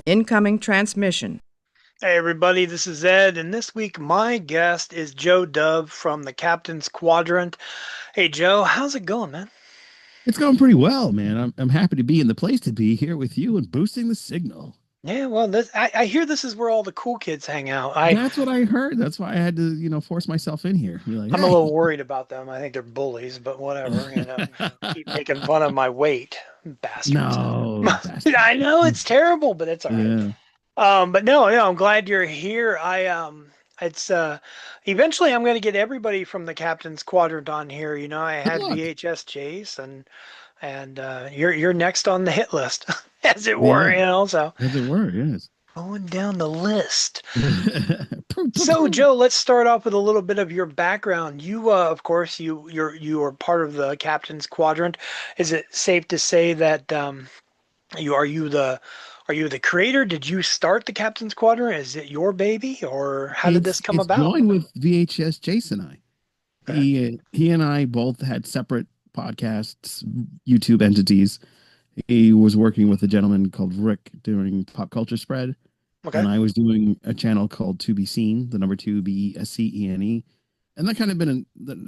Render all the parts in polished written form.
Incoming transmission. Hey everybody, this is Ed, and this week my guest is Joe Dove from the Captain's Quadrant. Hey Joe, how's it going, man? It's going pretty well, man. I'm happy to be in the place to be here with you and boosting the signal. Yeah, well, I hear this is where all the cool kids hang out. That's what I heard. That's why I had to, force myself in here. Be like, I'm a hey. little worried about them. I think they're bullies, but whatever, keep making fun of my weight, bastards. No, I bastards. know it's terrible, but it's all right. Yeah. But no, I'm glad you're here. It's eventually I'm going to get everybody from the Captain's Quadrant on here. I Good had luck. VHS Chase and you're next on the hit list, as it were. Yeah. So As it were, yes. going down the list. Poo, poo, So poo. Joe, let's start off with a little bit of your background. You, of course, you are part of the Captain's Quadrant. Is it safe to say that are you the creator? Did you start the Captain's Quadrant? Is it your baby, or how did this come It's about? joined with VHS Jason and I. Okay. He and I both had separate podcasts, YouTube entities. He was working with a gentleman called Rick doing Pop Culture Spread, Okay. and I was doing a channel called To Be Seen, the number two BESCENE. And that kind of that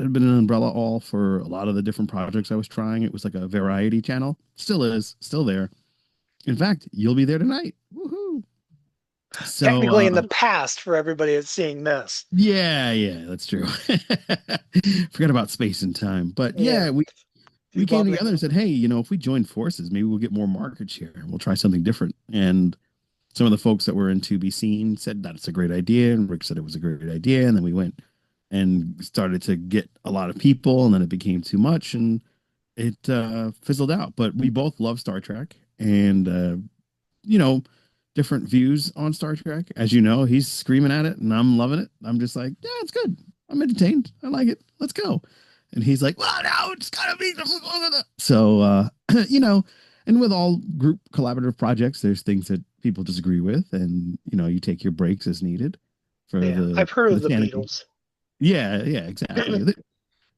had been an umbrella all for a lot of the different projects I was trying. It was like a variety channel. Still is, still there. In fact, you'll be there tonight. Woohoo. So Technically in the past for everybody that's seeing this. yeah, that's true. Forget about space and time. But Yeah. yeah, we Too came bubbly. together and said, hey, if we join forces, maybe we'll get more market share. We'll try something different. And some of the folks that were in To Be Seen said that's a great idea. And Rick said it was a great idea. And then we went and started to get a lot of people. And then it became too much and it fizzled out. But we both love Star Trek and, you know, different views on Star Trek. As you know, he's screaming at it and I'm loving it. I'm just like, yeah, it's good. I'm entertained. I like it. Let's go. And he's like, well, no, it's gotta be. So, and with all group collaborative projects, there's things that people disagree with, and you take your breaks as needed for Yeah. the I've heard for of the the sanity. Beatles. Yeah, exactly.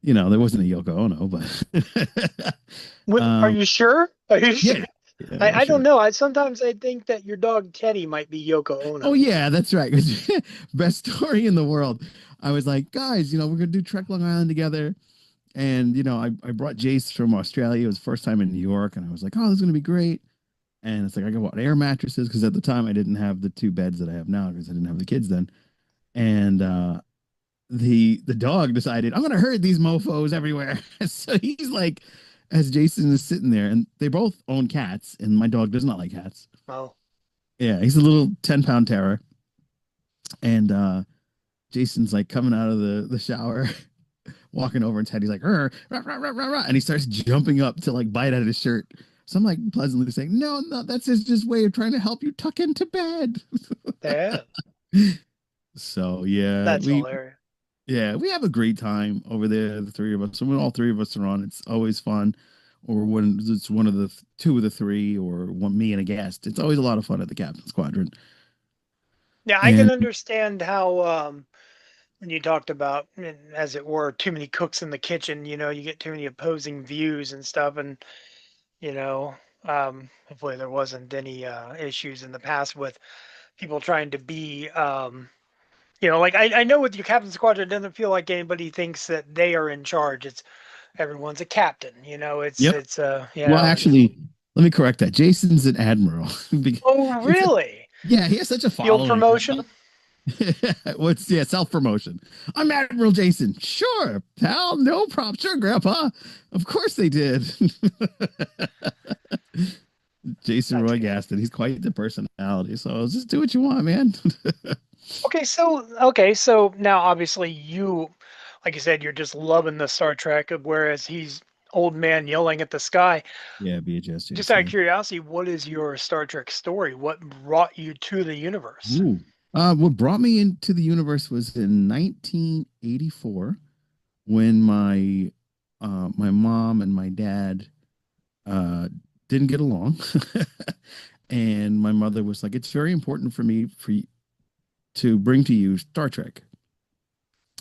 There wasn't a Yoko Ono, but Are um, you sure? Are you sure? yeah, yeah, I don't sure. know. I sometimes think that your dog Teddy might be Yoko Oh Ono. yeah, that's right. Best story in the world. I was like, guys, we're gonna do Trek Long Island together. And I brought Jace from Australia. It was first time in New York, and I was like, "Oh, this is gonna be great." And it's like I got air mattresses because at the time I didn't have the two beds that I have now because I didn't have the kids then. And the dog decided I'm gonna herd these mofo's everywhere. So he's like, as Jason is sitting there, and they both own cats, and my dog does not like cats. Oh, Yeah, he's a little 10-pound terror, and Jason's like coming out of the shower walking over and Teddy's like, rah, rah, rah, rah, rah, and he starts jumping up to like bite at his shirt. So I'm like pleasantly saying, no, that's his just way of trying to help you tuck into bed. yeah. So yeah, That's hilarious. we have a great time over there, the three of us. So when all three of us are on, it's always fun. Or when it's one of the two of the three, or one me and a guest, it's always a lot of fun at the Captain's Quadrant. Yeah, I can And understand how when you talked about, as it were, too many cooks in the kitchen, you get too many opposing views and stuff, and you know, hopefully there wasn't any issues in the past with people trying to be like I know with your captain squadron, it doesn't feel like anybody thinks that they are in charge. It's everyone's a captain. It's yep. it's Well, and actually, let me correct that. Jason's an admiral. oh It's a, really? yeah, he has such a Field following. promotion? What's self promotion? I'm Admiral Jason. Sure, pal. No problem. Sure, Grandpa. Of course they did. Jason That's Roy good. Gaston. He's quite the personality. So just do what you want, man. Okay, so now obviously like you said, you're just loving the Star Trek, whereas he's old man yelling at the sky. Yeah, BHS Just out of Jason. curiosity, what is your Star Trek story? What brought you to the universe? Ooh. What brought me into the universe was in 1984 when my mom and my dad uh, didn't get along, and my mother was like, "It's very important for me to bring to you Star Trek."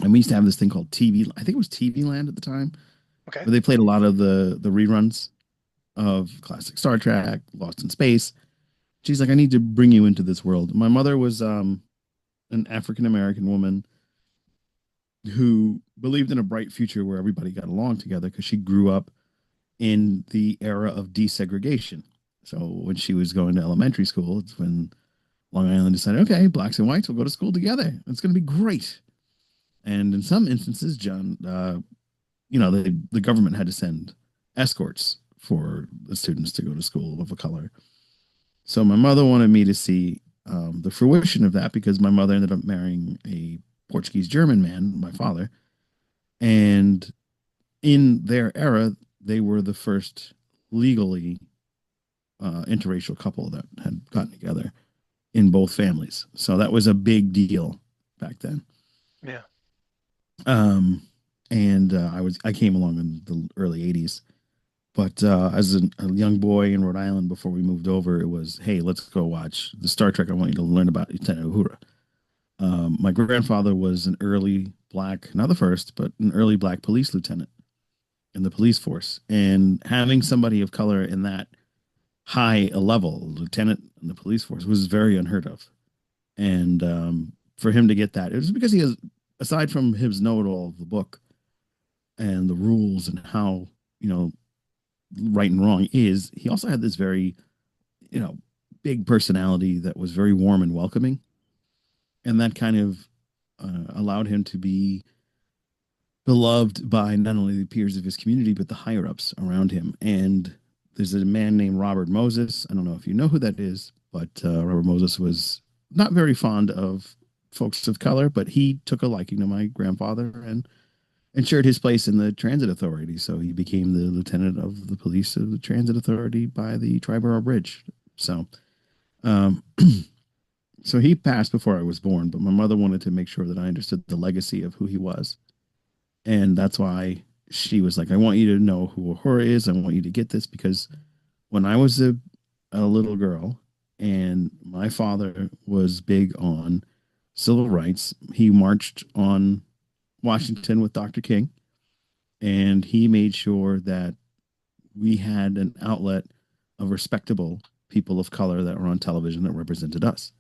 And we used to have this thing called TV. I think it was TV Land at the time, Okay. where they played a lot of the reruns of classic Star Trek, Lost in Space. She's like, I need to bring you into this world. My mother was an African American woman who believed in a bright future where everybody got along together because she grew up in the era of desegregation. So when she was going to elementary school, it's when Long Island decided, okay, blacks and whites will go to school together. It's going to be great. And in some instances, John, the government had to send escorts for the students to go to school of a color. So my mother wanted me to see the fruition of that because my mother ended up marrying a Portuguese German man, my father, and in their era, they were the first legally interracial couple that had gotten together in both families. So that was a big deal back then. Yeah. Um, and I came along in the early '80s. But as a young boy in Rhode Island before we moved over, it was, hey, let's go watch the Star Trek. I want you to learn about Lieutenant Uhura. My grandfather was an early black, not the first, but an early black police lieutenant in the police force. And having somebody of color in that high a level, lieutenant in the police force, was very unheard of. And for him to get that, it was because he has, aside from his know it all of the book and the rules and how, you know, right and wrong is, he also had this very, you know, big personality that was very warm and welcoming. And that kind of allowed him to be beloved by not only the peers of his community, but the higher ups around him. And there's a man named Robert Moses. I don't know if you know who that is, but Robert Moses was not very fond of folks of color, but he took a liking to my grandfather and ensured his place in the transit authority. So he became the lieutenant of the police of the transit authority by the Triborough Bridge. So, um, so he passed before I was born, but my mother wanted to make sure that I understood the legacy of who he was. And that's why she was like, I want you to know who Uhura is. I want you to get this because when I was a little girl and my father was big on civil rights, he marched on Washington with Dr. King and he made sure that we had an outlet of respectable people of color that were on television that represented us.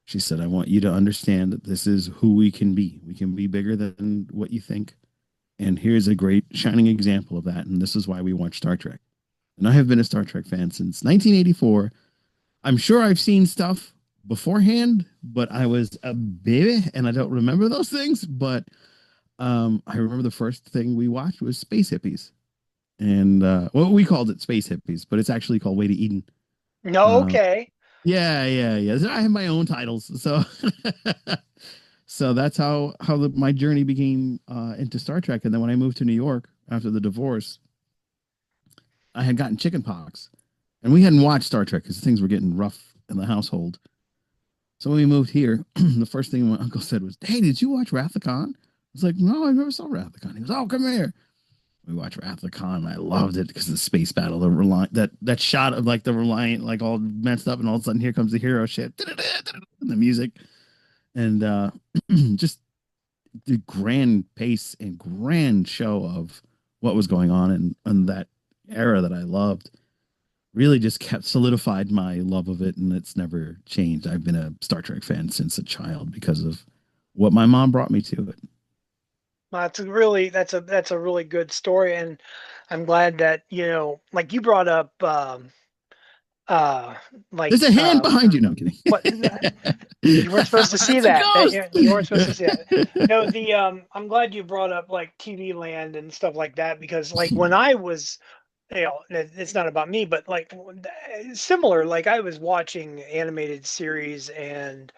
She said, I want you to understand that this is who we can be. We can be bigger than what you think. And here's a great shining example of that. And this is why we watch Star Trek. And I have been a Star Trek fan since 1984. I'm sure I've seen stuff beforehand, but I was a baby and I don't remember those things. But I remember the first thing we watched was Space Hippies. And well, we called it Space Hippies, but it's actually called Way to Eden. No, Uh, okay. yeah, yeah, yeah. So I have my own titles. So so that's how my journey became into Star Trek. And then when I moved to New York after the divorce, I had gotten chicken pox, and we hadn't watched Star Trek because things were getting rough in the household. So when we moved here, the first thing my uncle said was, "Hey, did you watch Wrath of Khan?" I was like, "No, I never saw Wrath of Khan." He goes, "Oh, come here." We watched Wrath of Khan. And I loved it because of the space battle, the Reliant, that shot of like the Reliant, like all messed up, and all of a sudden here comes the hero shit, and the music, and just the grand pace and grand show of what was going on in that era that I loved really just kept solidified my love of it and it's never changed. I've been a Star Trek fan since a child because of what my mom brought me to it. That's a really good story, and I'm glad that like you brought up uh There's like a hand behind you. No, I'm kidding. what you weren't supposed to see That's a that. That ghost. you weren't supposed to see that. No, the I'm glad you brought up like TV Land and stuff like that because like when I was it's not about me, but like similar. Like I was watching animated series and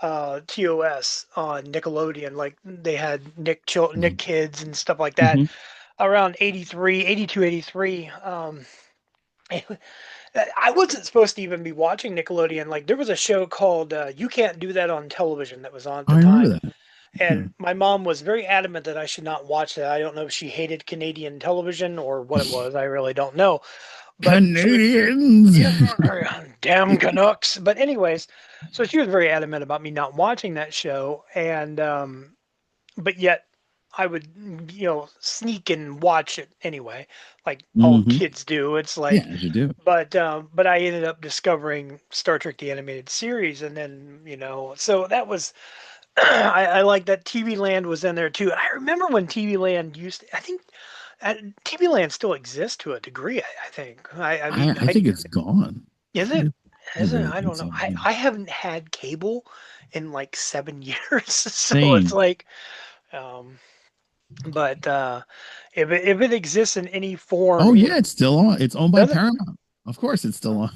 TOS on Nickelodeon. Like they had Nick Kids and stuff like that Mm-hmm. around 83, 82, 83. I wasn't supposed to even be watching Nickelodeon. Like there was a show called You Can't Do That on Television that was on at I the remember time. that. Yeah. And my mom was very adamant that I should not watch that. I don't know if she hated Canadian television or what it was. I really don't know. But she was, Canadians. yeah, damn Canucks. But anyways, so she was very adamant about me not watching that show. And but yet I would, sneak and watch it anyway, like all Hmm. kids do. It's Yeah, like, as you do. but I ended up discovering Star Trek the animated series, and then so that was I like that TV Land was in there too. I remember when TV Land I think TV Land still exists to a degree. I think. I mean, I think it's gone. is it? I Is it? really I think don't know. so. I Yeah. I haven't had cable in like 7 years, so it's Same. like, um, but if it exists in any form, Oh yeah, it's still on. It's owned by does it? Paramount. Of course, it's still Oh, on.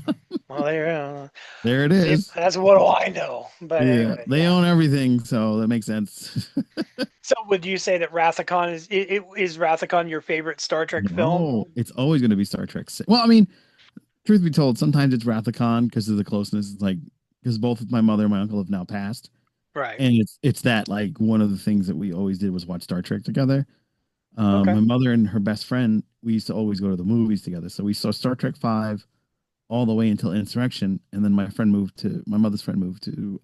well, there. There it See, is. that's what do I know. But Yeah, anyway, they yeah. own everything, so that makes sense. So would you say that Rathacon is Rathacon your favorite Star Trek film? No, it's always going to be Star Trek. Well, I mean, truth be told, sometimes it's Rathacon because of the closeness. It's like because both my mother and my uncle have now passed, Right. and it's that like one of the things that we always did was watch Star Trek together. Okay. My mother and her best friend, we used to always go to the movies together. So we saw Star Trek Five all the way until Insurrection, and then my mother's friend moved to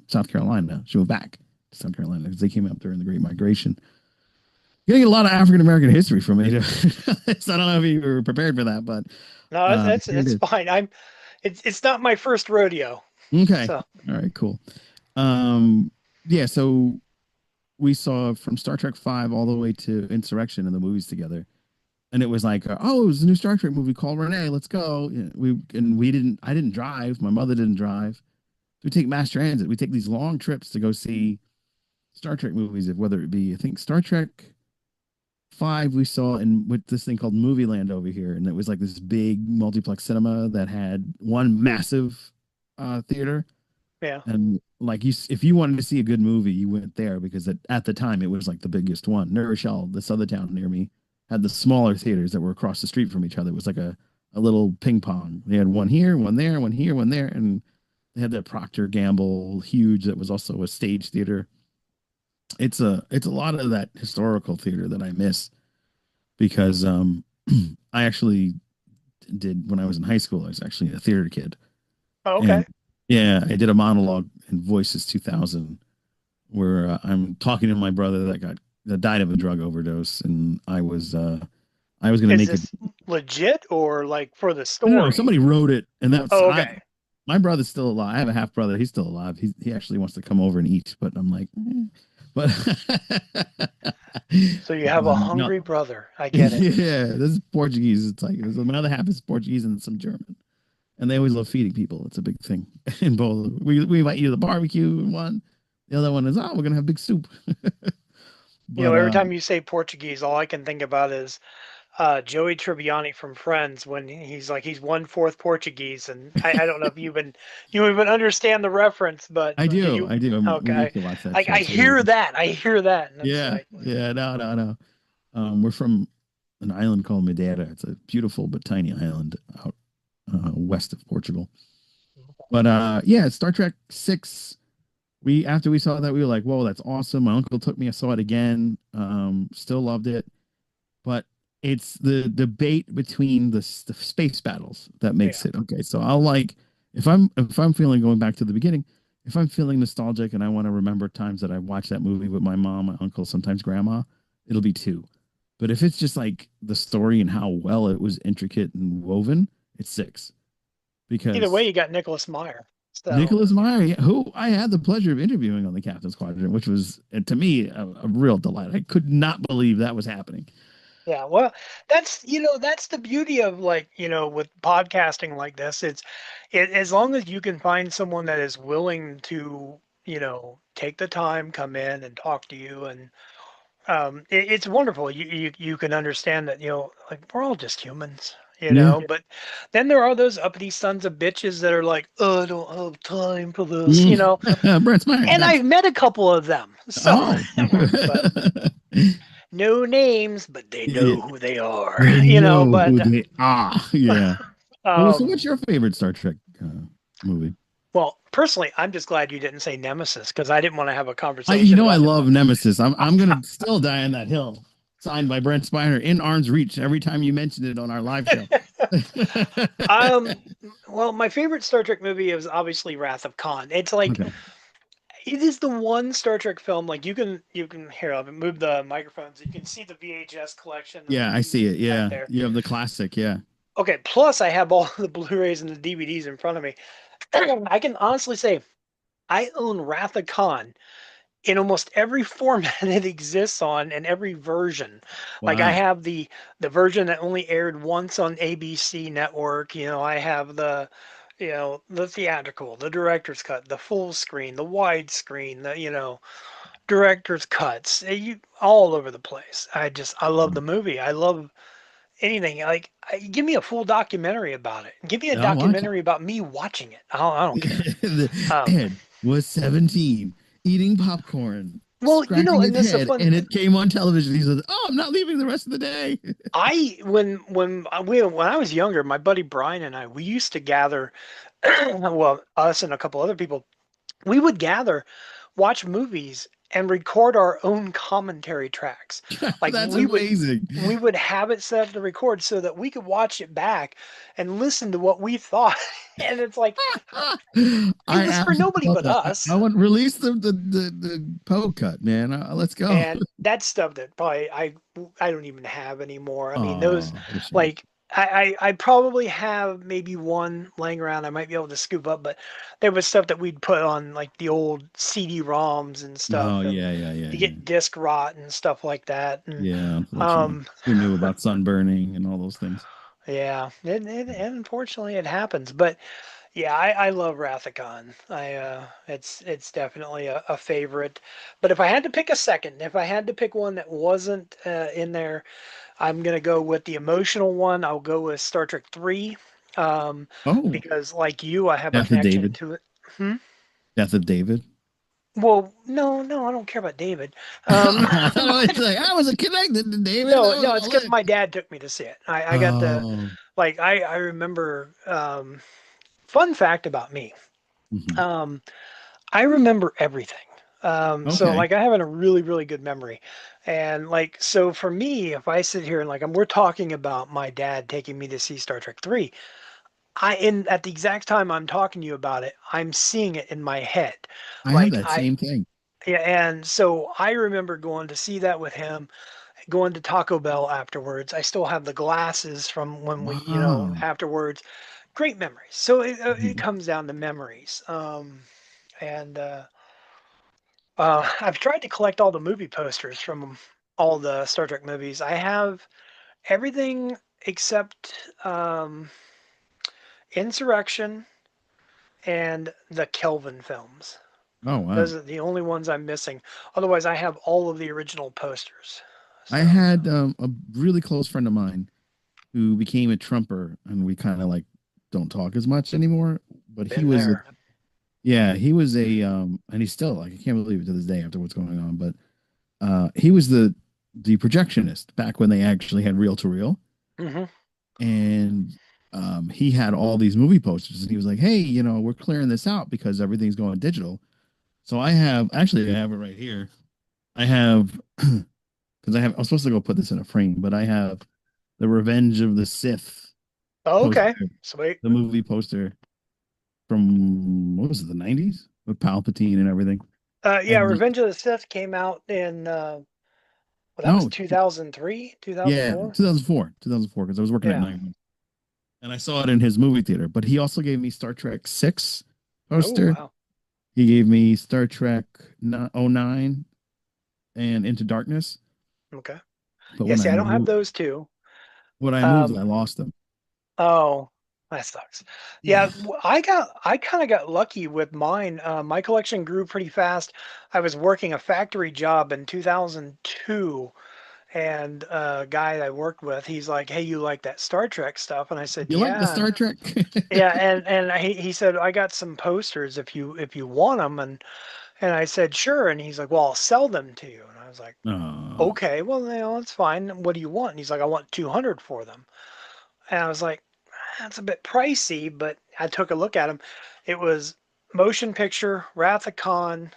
South Carolina. She moved back to South Carolina because they came up during the Great Migration. Getting a lot of African American history from me. So I don't know if you were prepared for that, but No, that's here it it's is. fine. It's not my first rodeo. Okay, So all right, cool. Um, yeah, so we saw from Star Trek Five all the way to Insurrection in the movies together, and it was like, oh, it was a new Star Trek movie called Renee. Let's go. Yeah, we didn't. I didn't drive. My mother didn't drive. We take mass transit. We take these long trips to go see Star Trek movies, whether it be I think Star Trek Five we saw in with this thing called Movie Land over here, and it was like this big multiplex cinema that had one massive theater. yeah. And like if you wanted to see a good movie, you went there because at the time it was like the biggest one. New Rochelle, this other town near me, had the smaller theaters that were across the street from each other. It was like a little ping pong. They had one here, one there, one here, one there, and they had that Procter Gamble huge that was also a stage theater. It's a lot of that historical theater that I miss because I actually did when I was in high school. I was actually a theater kid, Oh, and okay. yeah, I did a monologue in Voices 2000 where I'm talking to my brother that died of a drug overdose, and I was gonna Is make it. this legit or like for the No, story? somebody wrote it, and that's Oh, I. okay. My brother's still alive. I have a half brother. He's still alive. He actually wants to come over and eat, but I'm like, but So you have a but no, hungry brother. I get it. yeah, this is Portuguese. It's like my other half is Portuguese and some German, and they always love feeding people. It's a big thing in both. We invite you to the barbecue in one. The other one is we're gonna have big soup. But Every time you say Portuguese, all I can think about is Joey Tribbiani from Friends when he's like he's 1/4 Portuguese, and I don't know if you even understand the reference, but did you? I do. We Okay, used to watch that I show. So yeah, I hear that, and it's yeah, like, yeah. No, no, no. We're from an island called Madeira. It's a beautiful but tiny island out west of Portugal. But yeah, Star Trek Six. We after we saw that, we were like, "Whoa, that's awesome!" My uncle took me. I saw it again. Still loved it. But it's the debate between the space battles that makes yeah, it okay. So I'll like if I'm feeling going back to the beginning, if I'm feeling nostalgic and I want to remember times that I watched that movie with my mom, my uncle, sometimes grandma, it'll be two. But if it's just like the story and how well it was intricate and woven, it's six either way, because you got Nicholas Meyer. So Nicholas Meyer, yeah, who I had the pleasure of interviewing on the Captain's Quadrant, which was to me a real delight. I could not believe that was happening. yeah, well, that's the beauty of like with podcasting like this. As long as you can find someone that is willing to take the time, come in and talk to you, and it's wonderful. You can understand that like we're all just humans, Yeah. but then there are those uppity sons of bitches that are like, oh, I don't have time for this, Brent Spiner, and thanks. I've met a couple of them. So, Oh, but no names, but they yeah, know who they are, they know but who they are. Yeah. So, um, what's your favorite Star Trek movie? well, personally, I'm just glad you didn't say Nemesis because I didn't want to have a conversation I about. love Nemesis. I'm gonna still die on that hill. Signed by Brent Spiner in arm's reach every time you mention it on our live show. Um, well, my favorite Star Trek movie is obviously Wrath of Khan. It's like Okay. It is the one Star Trek film, like you can here, I'll move the microphones. You can see the VHS collection and the Yeah, I see it. DVDs back Yeah, there. you have the classic. Yeah. Okay, plus I have all the Blu-rays and the DVDs in front of me. I can honestly say I own Wrath of Khan in almost every format it exists on and every version. Like I Wow. have the version that only aired once on ABC network, I have the theatrical, the director's cut, the full screen, the widescreen, the director's cuts, all over the place. I love the movie. I love anything. Like give me a full documentary about it. Give me a I'll watch it. documentary about me watching it. I don't care. Um, Ed was 17, eating popcorn, well, scratching his and this is a head, fun and thing. it came on television. He said, "Oh, I'm not leaving the rest of the day." When I was younger, my buddy Brian and I, we used to gather, well, us and a couple other people, we would gather, watch movies, and record our own commentary tracks. Like That's amazing. we would have it set up to record so that we could watch it back and listen to what we thought. And it's like it I was for absolutely nobody love but that. us. I want release the Poe cut, man. Let's go. And that's stuff that probably I don't even have anymore. I mean, those Oh, what a shame. like I probably have maybe one laying around I might be able to scoop up, but there was stuff that we'd put on like the old CD-ROMs and Oh, stuff, and yeah, yeah, yeah, you yeah. get disc rot and stuff like that. And Yeah, unfortunately. um Who knew about sunburning and all those things? yeah, and unfortunately it happens. But yeah, I love Rathacon. It's definitely a favorite. But if I had to pick a second, if I had to pick one that wasn't in there, I'm gonna go with the emotional one. I'll go with Star Trek 3, Oh, because like you, I have a Death of connection David. to it. Hmm? Death of David. Well, no, no, I don't care about David. Oh, it's like I wasn't connected to David. No, That was no, it's all because it. my dad took me to see it. I got the Oh. like I remember. Fun fact about me. Mhm. Um, I remember everything. So Okay. like I have a really, really good memory. And like so for me, if I sit here and like we're talking about my dad taking me to see Star Trek 3, I in at the exact time I'm talking to you about it, I'm seeing it in my head. I have Like that I same thing. Yeah, and so I remember going to see that with him, going to Taco Bell afterwards. I still have the glasses from when we Wow. afterwards. Great memories. So it Mhm. comes down to memories. And I've tried to collect all the movie posters from all the Star Trek movies. I have everything except Insurrection and the Kelvin films. Oh, wow. Those are the only ones I'm missing. Otherwise, I have all of the original posters. I So, had a really close friend of mine who became a Trumper, and we kind of like don't talk as much anymore. But he been was a there. yeah, he was a and he's still like I can't believe it to this day after what's going on. But he was the projectionist back when they actually had reel to reel, Hmm. and he had all these movie posters, and he was like, "Hey, we're clearing this out because everything's going digital." So I have it right here. I have because I was supposed to go put this in a frame, but I have the Revenge of the Sith Oh, poster, okay. Sweet. the movie poster from what was it, the 90s with Palpatine and everything. Yeah, And Revenge of the Sith came out in well, that was no, 2003, yeah, 2004. 2004, because I was working at Yeah. 9 and I saw it in his movie theater. But he also gave me Star Trek 6 Oh, poster. wow. He gave me Star Trek 09 and Into Darkness. Okay. But Yeah, see, I don't have those two. when I moved, Um, I lost them. oh, that sucks. Yeah, Yeah. I kind of got lucky with mine. My collection grew pretty fast. I was working a factory job in 2002, and a guy I worked with, he's like, "Hey, you like that Star Trek stuff?" And I said, You like the "Yeah." Star Trek? Yeah, and he said, "I got some posters if you want them." And I said, "Sure." And he's like, "Well, I'll sell them to you." And I was like, Oh. "Okay, well, it's fine. What do you want?" And he's like, "I want 200 for them." And I was like, "That's a bit pricey," but I took a look at them. It was motion picture, Wrath of Khan,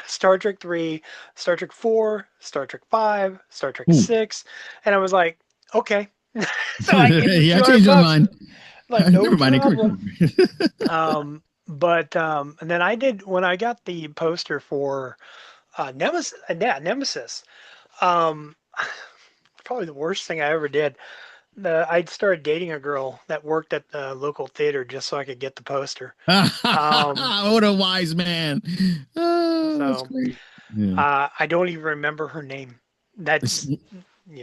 Star Trek 3, Star Trek 4, Star Trek 5, Star Trek Ooh. 6, and I was like, "Okay." So I gave him the Yeah, I 200 changed my bucks. mind. Like, no Never mind. problem. Encourage. Um, But and then I did when I got the poster for Nemesis. Yeah, Nemesis. Um, Probably the worst thing I ever did. I started dating a girl that worked at the local theater just so I could get the poster. Um, What a wise man. Oh, that's so great. Yeah. I don't even remember her name. It's, That's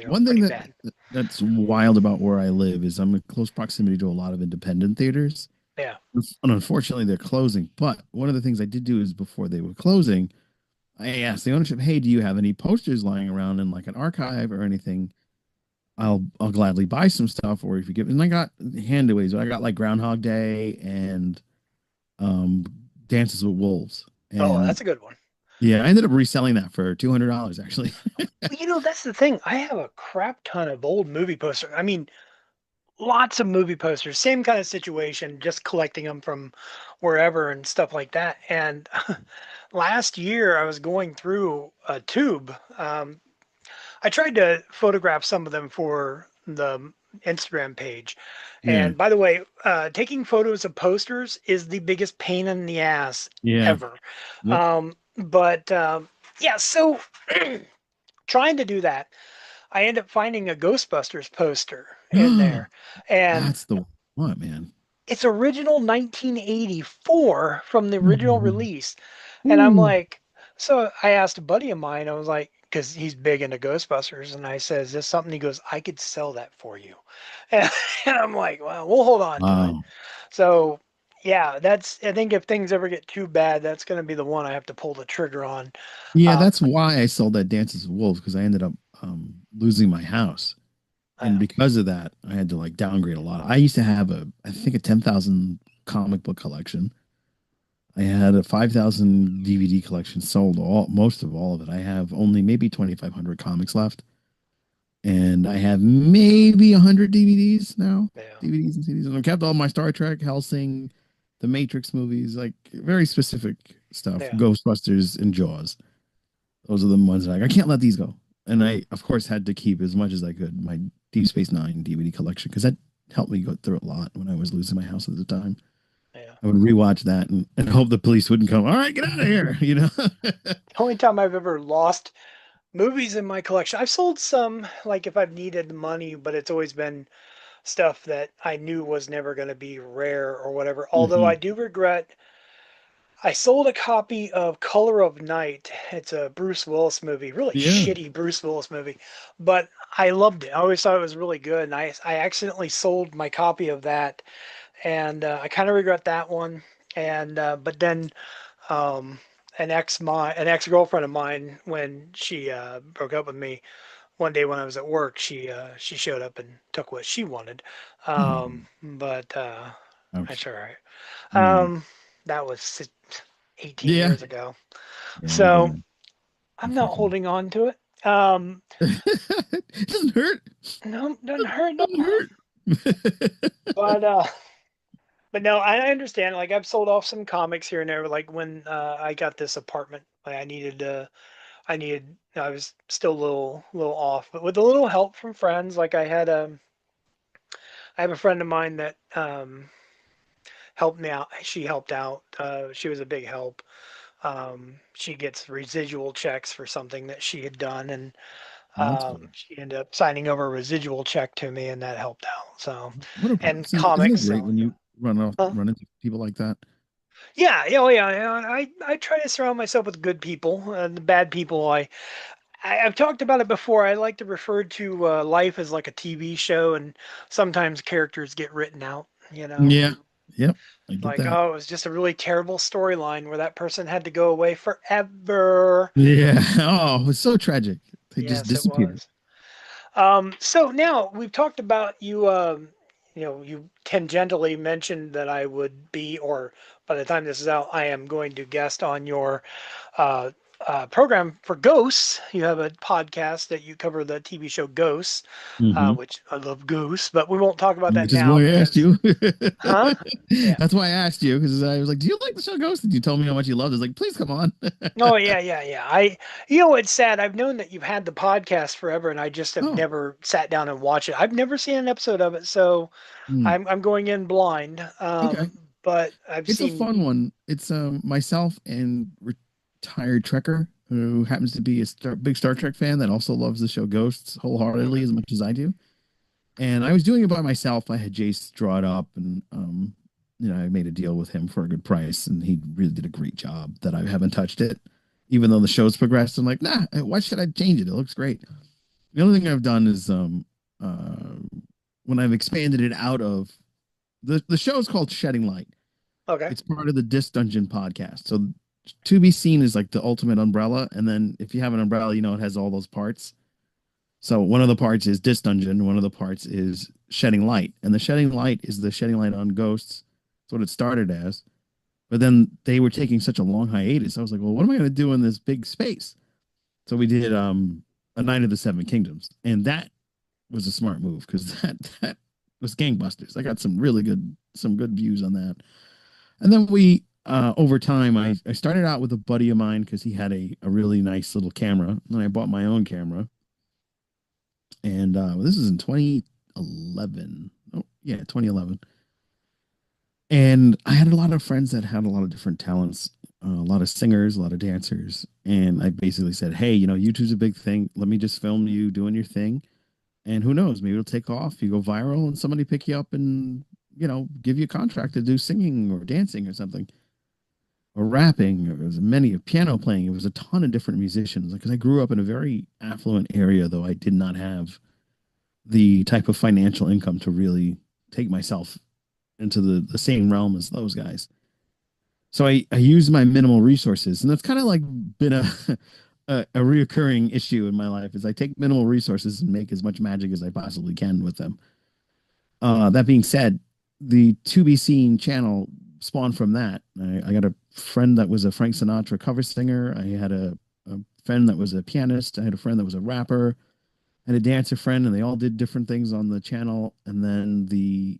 one thing pretty bad. that's wild about where I live is I'm in close proximity to a lot of independent theaters. Yeah. And unfortunately, they're closing. But one of the things I did do is before they were closing, I asked the ownership, "Hey, do you have any posters lying around in like an archive or anything? I'll gladly buy some stuff, or if you give." And I got handaways. I got like Groundhog Day and um, Dances with Wolves, Oh, and that's a good one. yeah, I ended up reselling that for $200 actually. Well, that's the thing. I have a crap ton of old movie posters. I mean, lots of movie posters. Same kind of situation, just collecting them from wherever and stuff like that. And last year, I was going through a tube. I tried to photograph some of them for the Instagram page. Yeah, And by the way, taking photos of posters is the biggest pain in the ass yeah, ever. yep. But yeah, so trying to do that, I end up finding a Ghostbusters poster in there. And That's the one, man. it's original 1984 from the original release. And I'm Ooh. like, so I asked a buddy of mine, I was like, because he's big into Ghostbusters, and I said, is this something? He goes, I could sell that for you. And, and I'm like, well, we'll hold on to it. Wow. So yeah, I think if things ever get too bad, that's going to be the one I have to pull the trigger on. Yeah, Um, that's why I sold that Dances with Wolves because I ended up losing my house. And yeah, because of that, I had to like downgrade a lot. I used to have I think a 10,000 comic book collection. I had a 5,000 DVD collection, sold most of all of it. I have only maybe 2,500 comics left. And I have maybe 100 DVDs now, yeah, DVDs and CDs. And I kept all my Star Trek, Helsing, the Matrix movies, like very specific stuff, yeah, Ghostbusters and Jaws. Those are the ones that I can't let these go. And I, of course, had to keep as much as I could my Deep Space Nine DVD collection because that helped me go through a lot when I was losing my house at the time. yeah. I would rewatch that and hope the police wouldn't come. All right, get out of here, you know. The only time I've ever lost movies in my collection, I've sold some, like if I've needed the money, but it's always been stuff that I knew was never going to be rare or whatever. Although I Hmm. do regret, I sold a copy of Color of Night. It's a Bruce Willis movie, really Yeah. shitty Bruce Willis movie, but I loved it. I always thought it was really good, and I accidentally sold my copy of that, and I kind of regret that one. And but then um, an ex girlfriend of mine, when she broke up with me one day when I was at work, she showed up and took what she wanted. Oh, But ouch. that's all right. Mm. That was 18 Yeah. years ago. Yeah, I'm So good. I'm not Unfortunately. holding on to it. Um, It doesn't hurt. no, doesn't hurt. It No. doesn't hurt. But but no, I understand. Like I've sold off some comics here and there. Like when I got this apartment, like I was still a little off, but with a little help from friends, like I have a friend of mine that helped me out. She helped out. She was a big help. She gets residual checks for something that she had done, and Oh, that's cool. she ended up signing over a residual check to me, and that helped out. So, What a and see, isn't it comics. great So, when you huh? run into people like that? Yeah, yeah, oh, yeah, yeah. I try to surround myself with good people. The bad people, I've talked about it before. I like to refer to life as like a TV show, and sometimes characters get written out. Yeah. Yep. I get Like, that. oh, it was just a really terrible storyline where that person had to go away forever. Yeah. Oh, it's so tragic. They just Yes, it disappeared. was. So now we've talked about you. You tangentially mentioned that I would be, or by the time this is out, I am going to guest on your uh, program for Ghosts. You have a podcast that you cover the TV show Ghosts, Hmm. which I love Ghosts, but we won't talk about that Which is now why I asked because, you. huh? Yeah. That's why I asked you because I was like, "Do you like the show Ghost?" And you told me how much you loved it. I was like, "Please come on." Oh yeah, yeah, yeah. It's sad. I've known that you've had the podcast forever, and I just have Oh, never sat down and watched it. I've never seen an episode of it, so hmm. I'm going in blind. Okay. but I've It's a seen. fun one. It's myself and retired Trekker who happens to be a big Star Trek fan that also loves the show Ghosts wholeheartedly Mhm. as much as I do. And I was doing it by myself. I had Jace draw it up, and I made a deal with him for a good price, and he really did a great job. That I haven't touched it, even though the show's progressed. I'm like, nah, why should I change it? It looks great. The only thing I've done is uh, when I've expanded it out of the show is called Shedding Light. Okay. It's part of the Disc Dungeon podcast. So to be seen is like the ultimate umbrella, and then if you have an umbrella, it has all those parts. So one of the parts is Disc Dungeon, one of the parts is Shedding Light, and the Shedding Light is the Shedding Light on Ghosts. That's what it started as. But then they were taking such a long hiatus. I was like, well, what am I going to do in this big space? So we did a Night of the Seven Kingdoms, and that was a smart move because that was gangbusters. I got some good views on that. And then we over time I started out with a buddy of mine because he had a really nice little camera. And then I bought my own camera. And this is in 2011. Oh, yeah, 2011. And I had a lot of friends that had a lot of different talents, a lot of singers, a lot of dancers. And I basically said, hey, YouTube's a big thing. Let me just film you doing your thing. And who knows, maybe it'll take off. You go viral and somebody pick you up and, give you a contract to do singing or dancing or something or rapping. There was many of piano playing. It was a ton of different musicians because I grew up in a very affluent area, though I did not have the type of financial income to really take myself into the same realm as those guys. So I use my minimal resources, and that's kind of like been a reoccurring issue in my life is I take minimal resources and make as much magic as I possibly can with them. That being said, the To Be Seen channel spawned from that. I got a friend that was a Frank Sinatra cover singer. I had a friend that was a pianist. I had a friend that was a rapper. I had a dancer friend, and they all did different things on the channel. And then the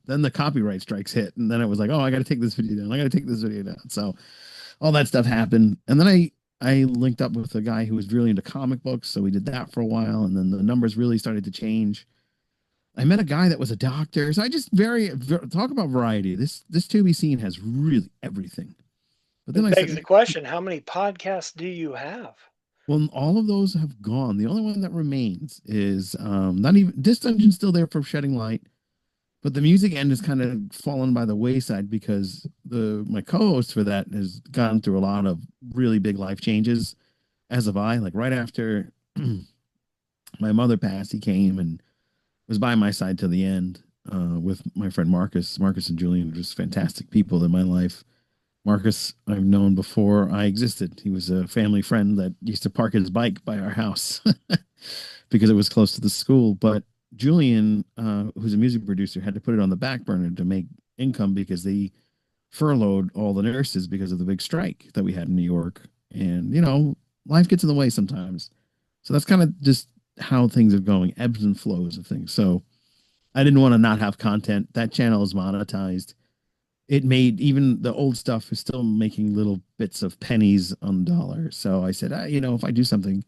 then the copyright strikes hit, and then it was like, oh, I got to take this video down. I got to take this video down. So all that stuff happened, and then I linked up with a guy who was really into comic books, so we did that for a while, and then the numbers really started to change. I met a guy that was a doctor. So I just talk about variety. This To Be Seen has really everything. But then It I said, begs the question, how many podcasts do you have? well, all of those have gone. The only one that remains is not even this dungeon's still there for Shedding Light, but the music end has kind of fallen by the wayside because the my co-host for that has gone through a lot of really big life changes. As have I. Like right after my mother passed, he came and was by my side to the end with my friend Marcus. Marcus and Julian are just fantastic people in my life. Marcus, I've known before I existed. He was a family friend that used to park his bike by our house because it was close to the school. But Julian, who's a music producer, had to put it on the back burner to make income because they furloughed all the nurses because of the big strike that we had in New York. And, life gets in the way sometimes. So that's kind of just how things are going, ebbs and flows of things. So I didn't want to not have content. That channel is monetized. It made even the old stuff is still making little bits of pennies on the dollar. So I said, if I do something,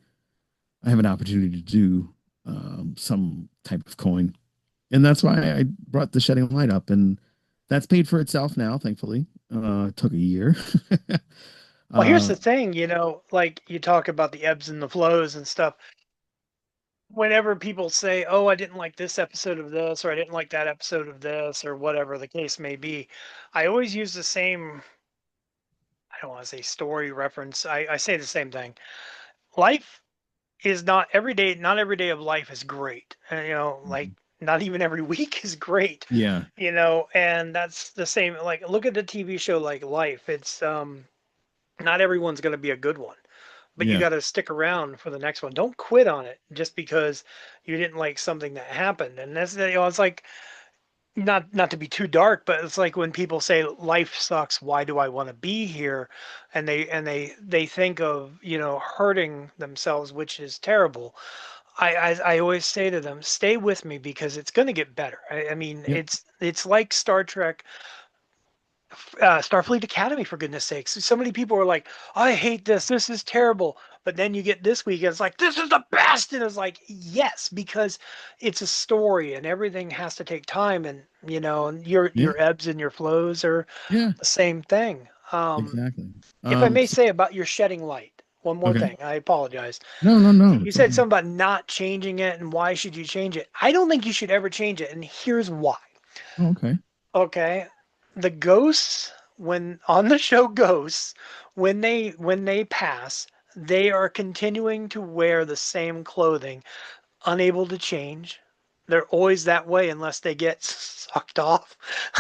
I have an opportunity to do some type of coin. And that's why I brought the Shedding Light up. And that's paid for itself now, thankfully. It took a year. Well, here's uh, the thing, like you talk about the ebbs and the flows and stuff. Whenever people say, "Oh, I didn't like this episode of this," or "I didn't like that episode of this," or whatever the case may be, I always use the same, I don't want to say story reference. I say the same thing. Life is not every day of life is great. Like not even every week is great, yeah, and that's the same. Like look at the TV show like Life. It's not everyone's going to be a good one, but you yeah, got to stick around for the next one. Don't quit on it just because you didn't like something that happened. And that's it's like not to be too dark, but it's like when people say life sucks, why do I want to be here? And they think of, hurting themselves, which is terrible. I always say to them, stay with me because it's going to get better. I mean, yep, it's like Star Trek Starfleet Academy, for goodness sakes. So many people are like, I hate this. This is terrible. But then you get this week, and it's like, this is the best. And it's like, yes, because it's a story and everything has to take time. And, and Yeah, your ebbs and your flows are yeah, the same thing. exactly. If I may So, say about your shedding light, one more okay. thing. I apologize. No, no, no. You It's said okay. something about not changing it and why should you change it? I don't think you should ever change it. And here's why. Oh, okay. Okay. The ghosts, when on the show Ghosts, when they pass, they are continuing to wear the same clothing, unable to change. They're always that way unless they get sucked off,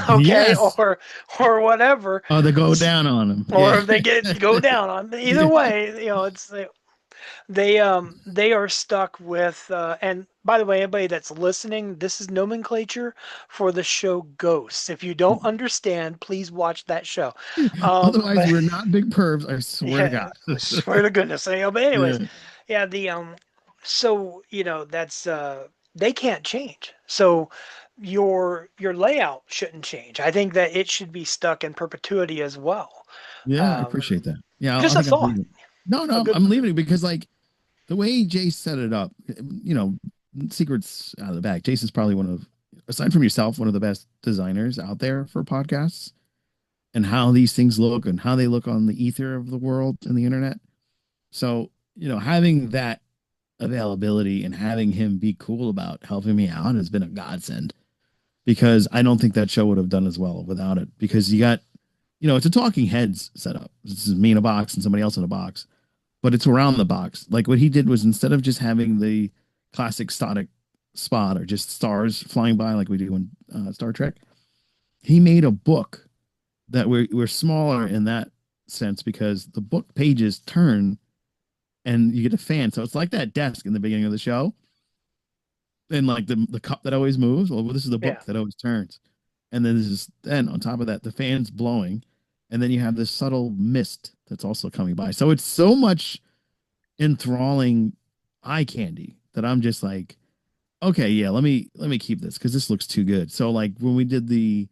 okay, Yes. or whatever, Oh, they go down on him. or Yeah. if they get go down on either Yeah. way, it's they are stuck with and by the way, anybody that's listening, this is nomenclature for the show Ghosts. If you don't understand, please watch that show. Otherwise, But we're not big pervs. I swear to yeah, God. I swear to goodness. But anyways, Yeah. yeah, so that's they can't change. So your layout shouldn't change. I think that it should be stuck in perpetuity as well. Yeah, I Um, appreciate that. Yeah, just I a think I'm thought, leaving. No, a no, good I'm leaving it because like the way Jace set it up, you know, secrets out of the bag. Jace is probably one of, aside from yourself, one of the best designers out there for podcasts and how these things look and how they look on the ether of the world and the internet. So, having that availability and having him be cool about helping me out has been a godsend because I don't think that show would have done as well without it. Because you got, it's a talking heads setup. This is me in a box and somebody else in a box, but it's around the box. Like what he did was instead of just having the classic static spot or just stars flying by like we do in Star Trek, he made a book that we're smaller in that sense because the book pages turn and you get a fan. So it's like that desk in the beginning of the show and like the cup that always moves. Well, this is the yeah, book that always turns. And then on top of that, the fan's blowing. And then you have this subtle mist that's also coming by. So it's so much enthralling eye candy that I'm just like, okay, yeah, let me keep this because this looks too good. So like when we did the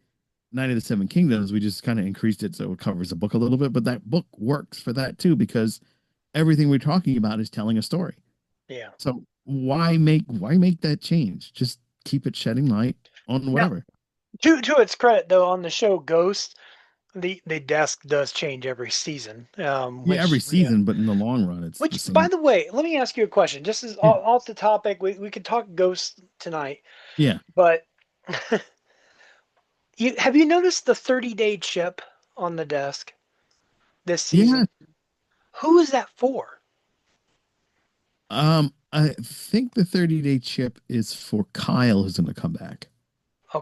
Night of the Seven Kingdoms, we just kind of increased it so it covers the book a little bit, but that book works for that too because everything we're talking about is telling a story. yeah. So why make that change? Just keep it shedding light on Now, whatever. to its credit, though, on the show Ghost, the desk does change every season, Yeah, every season, but in the long run, it's the which, by same. the way, let me ask you a question. Just as Yeah, off the topic, we could talk Ghost tonight, yeah, but have you noticed the 30-day chip on the desk this yeah. season? Who is that for? I think the 30-day chip is for Kyle, who's going to come back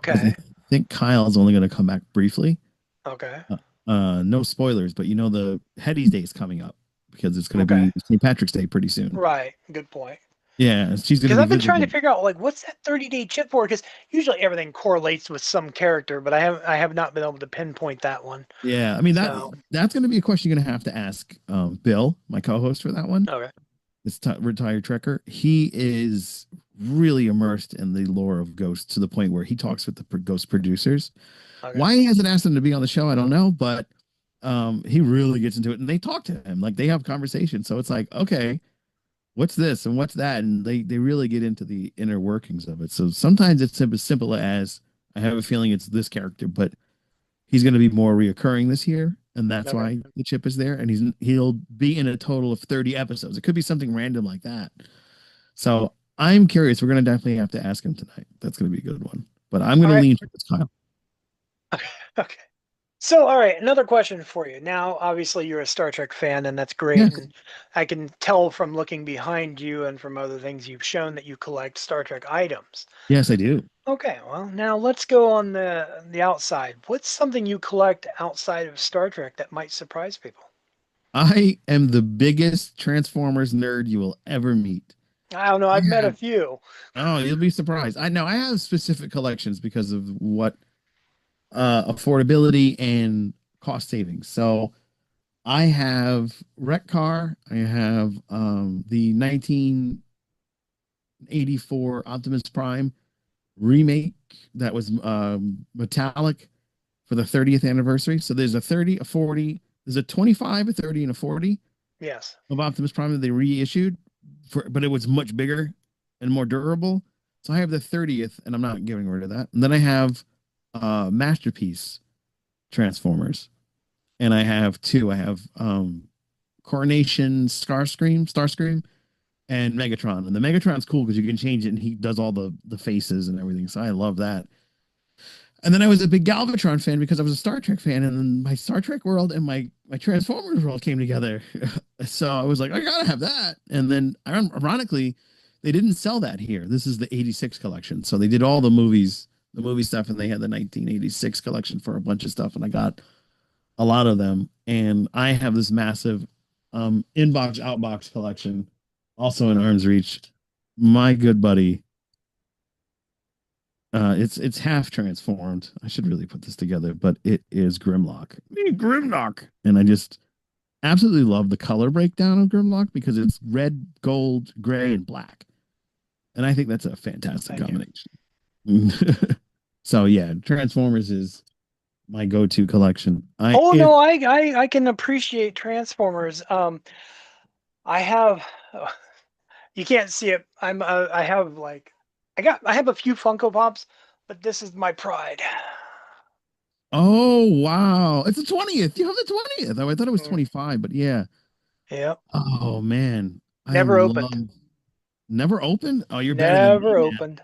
because I Okay, think Kyle's only going to come back briefly. okay, No spoilers, but the Hetty's Day is coming up because it's going to okay. be St. Patrick's Day pretty soon. Right, good point. Yeah, she's going to Because be I've been trying to visiting. figure out like what's that 30-day chip for? Because usually everything correlates with some character, but I have not been able to pinpoint that one. Yeah, I mean So that's going to be a question you're going to have to ask Bill, my co-host for that one. okay, This retired Trekker. He is really immersed in the lore of Ghost to the point where he talks with the Ghost producers. okay, Why he hasn't asked them to be on the show, I don't know, but he really gets into it, and they talk to him like they have conversations. So it's like, okay, what's this and what's that, and they really get into the inner workings of it. So sometimes it's as simple as I have a feeling it's this character, but he's going to be more reoccurring this year, and that's okay. why the chip is there, and he'll be in a total of 30 episodes. It could be something random like that. So I'm curious. We're going to definitely have to ask him tonight. That's going to be a good one. But I'm going All to right. lean towards Kyle. Okay. So, all right, another question for you. Now, obviously, you're a Star Trek fan, and that's great. Yes, And I can tell from looking behind you and from other things you've shown that you collect Star Trek items. yes, I do. Okay, well, now let's go on the outside. What's something you collect outside of Star Trek that might surprise people? I am the biggest Transformers nerd you will ever meet. I don't know. I I've met a have, few. oh, you'll be surprised. I know I have specific collections because of what affordability and cost savings. So I have Wreck Car. I have the 1984 Optimus Prime remake that was metallic for the 30th anniversary. So there's a 30, a 40, there's a 25, a 30, and a 40 Yes. of Optimus Prime that they reissued for, but it was much bigger and more durable. So I have the 30th, and I'm not getting rid of that. And then I have Masterpiece Transformers, and I have two. I have Coronation Starscream, and Megatron. And the Megatron's cool because you can change it, and he does all the faces and everything. So I love that. And then I was a big Galvatron fan because I was a Star Trek fan, and then my Star Trek world and my Transformers world came together. So I was like, I gotta have that. And then, ironically, they didn't sell that here. This is the '86 collection, so they did all the movie stuff, and they had the 1986 collection for a bunch of stuff, and I got a lot of them. And I have this massive inbox outbox collection, also in arm's reach. My good buddy, it's half transformed. I should really put this together, but it is Grimlock. Grimlock. And I just absolutely love the color breakdown of Grimlock because it's red, gold, gray, and black. And I think that's a fantastic I do. combination. So yeah, Transformers is my go-to collection. I Oh it no, I can appreciate Transformers. I have you can't see it. I have like I have a few Funko Pops, but this is my pride. Oh wow. It's the 20th. You have the 20th. Oh, I thought it was Mm, 25, but yeah. yep. Oh man. I Never opened. love Never opened? Oh, you're better than Never me, man. opened.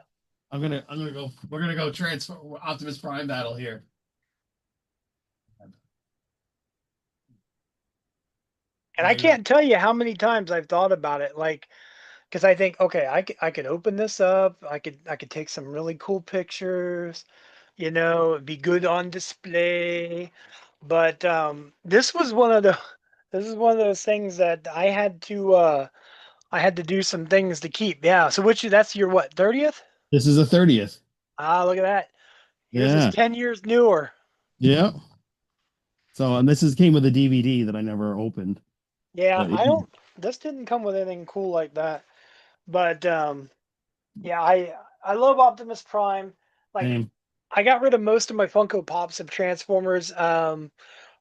I'm gonna go. We're gonna go transfer Optimus Prime battle here. And I There you go. can't tell you how many times I've thought about it. Like, because I think, okay, I could open this up. I could take some really cool pictures. It'd be good on display. But this was one of the this is one of those things that I had to do some things to keep. Yeah. So that's your what, 30th? This is the 30th. Ah, look at that. Yours is Yeah. 10 years newer. Yeah. So, and this is came with a DVD that I never opened, Yeah, but I don't this didn't come with anything cool like that. But yeah, I love Optimus Prime. Like same. I got rid of most of my Funko Pops of Transformers. I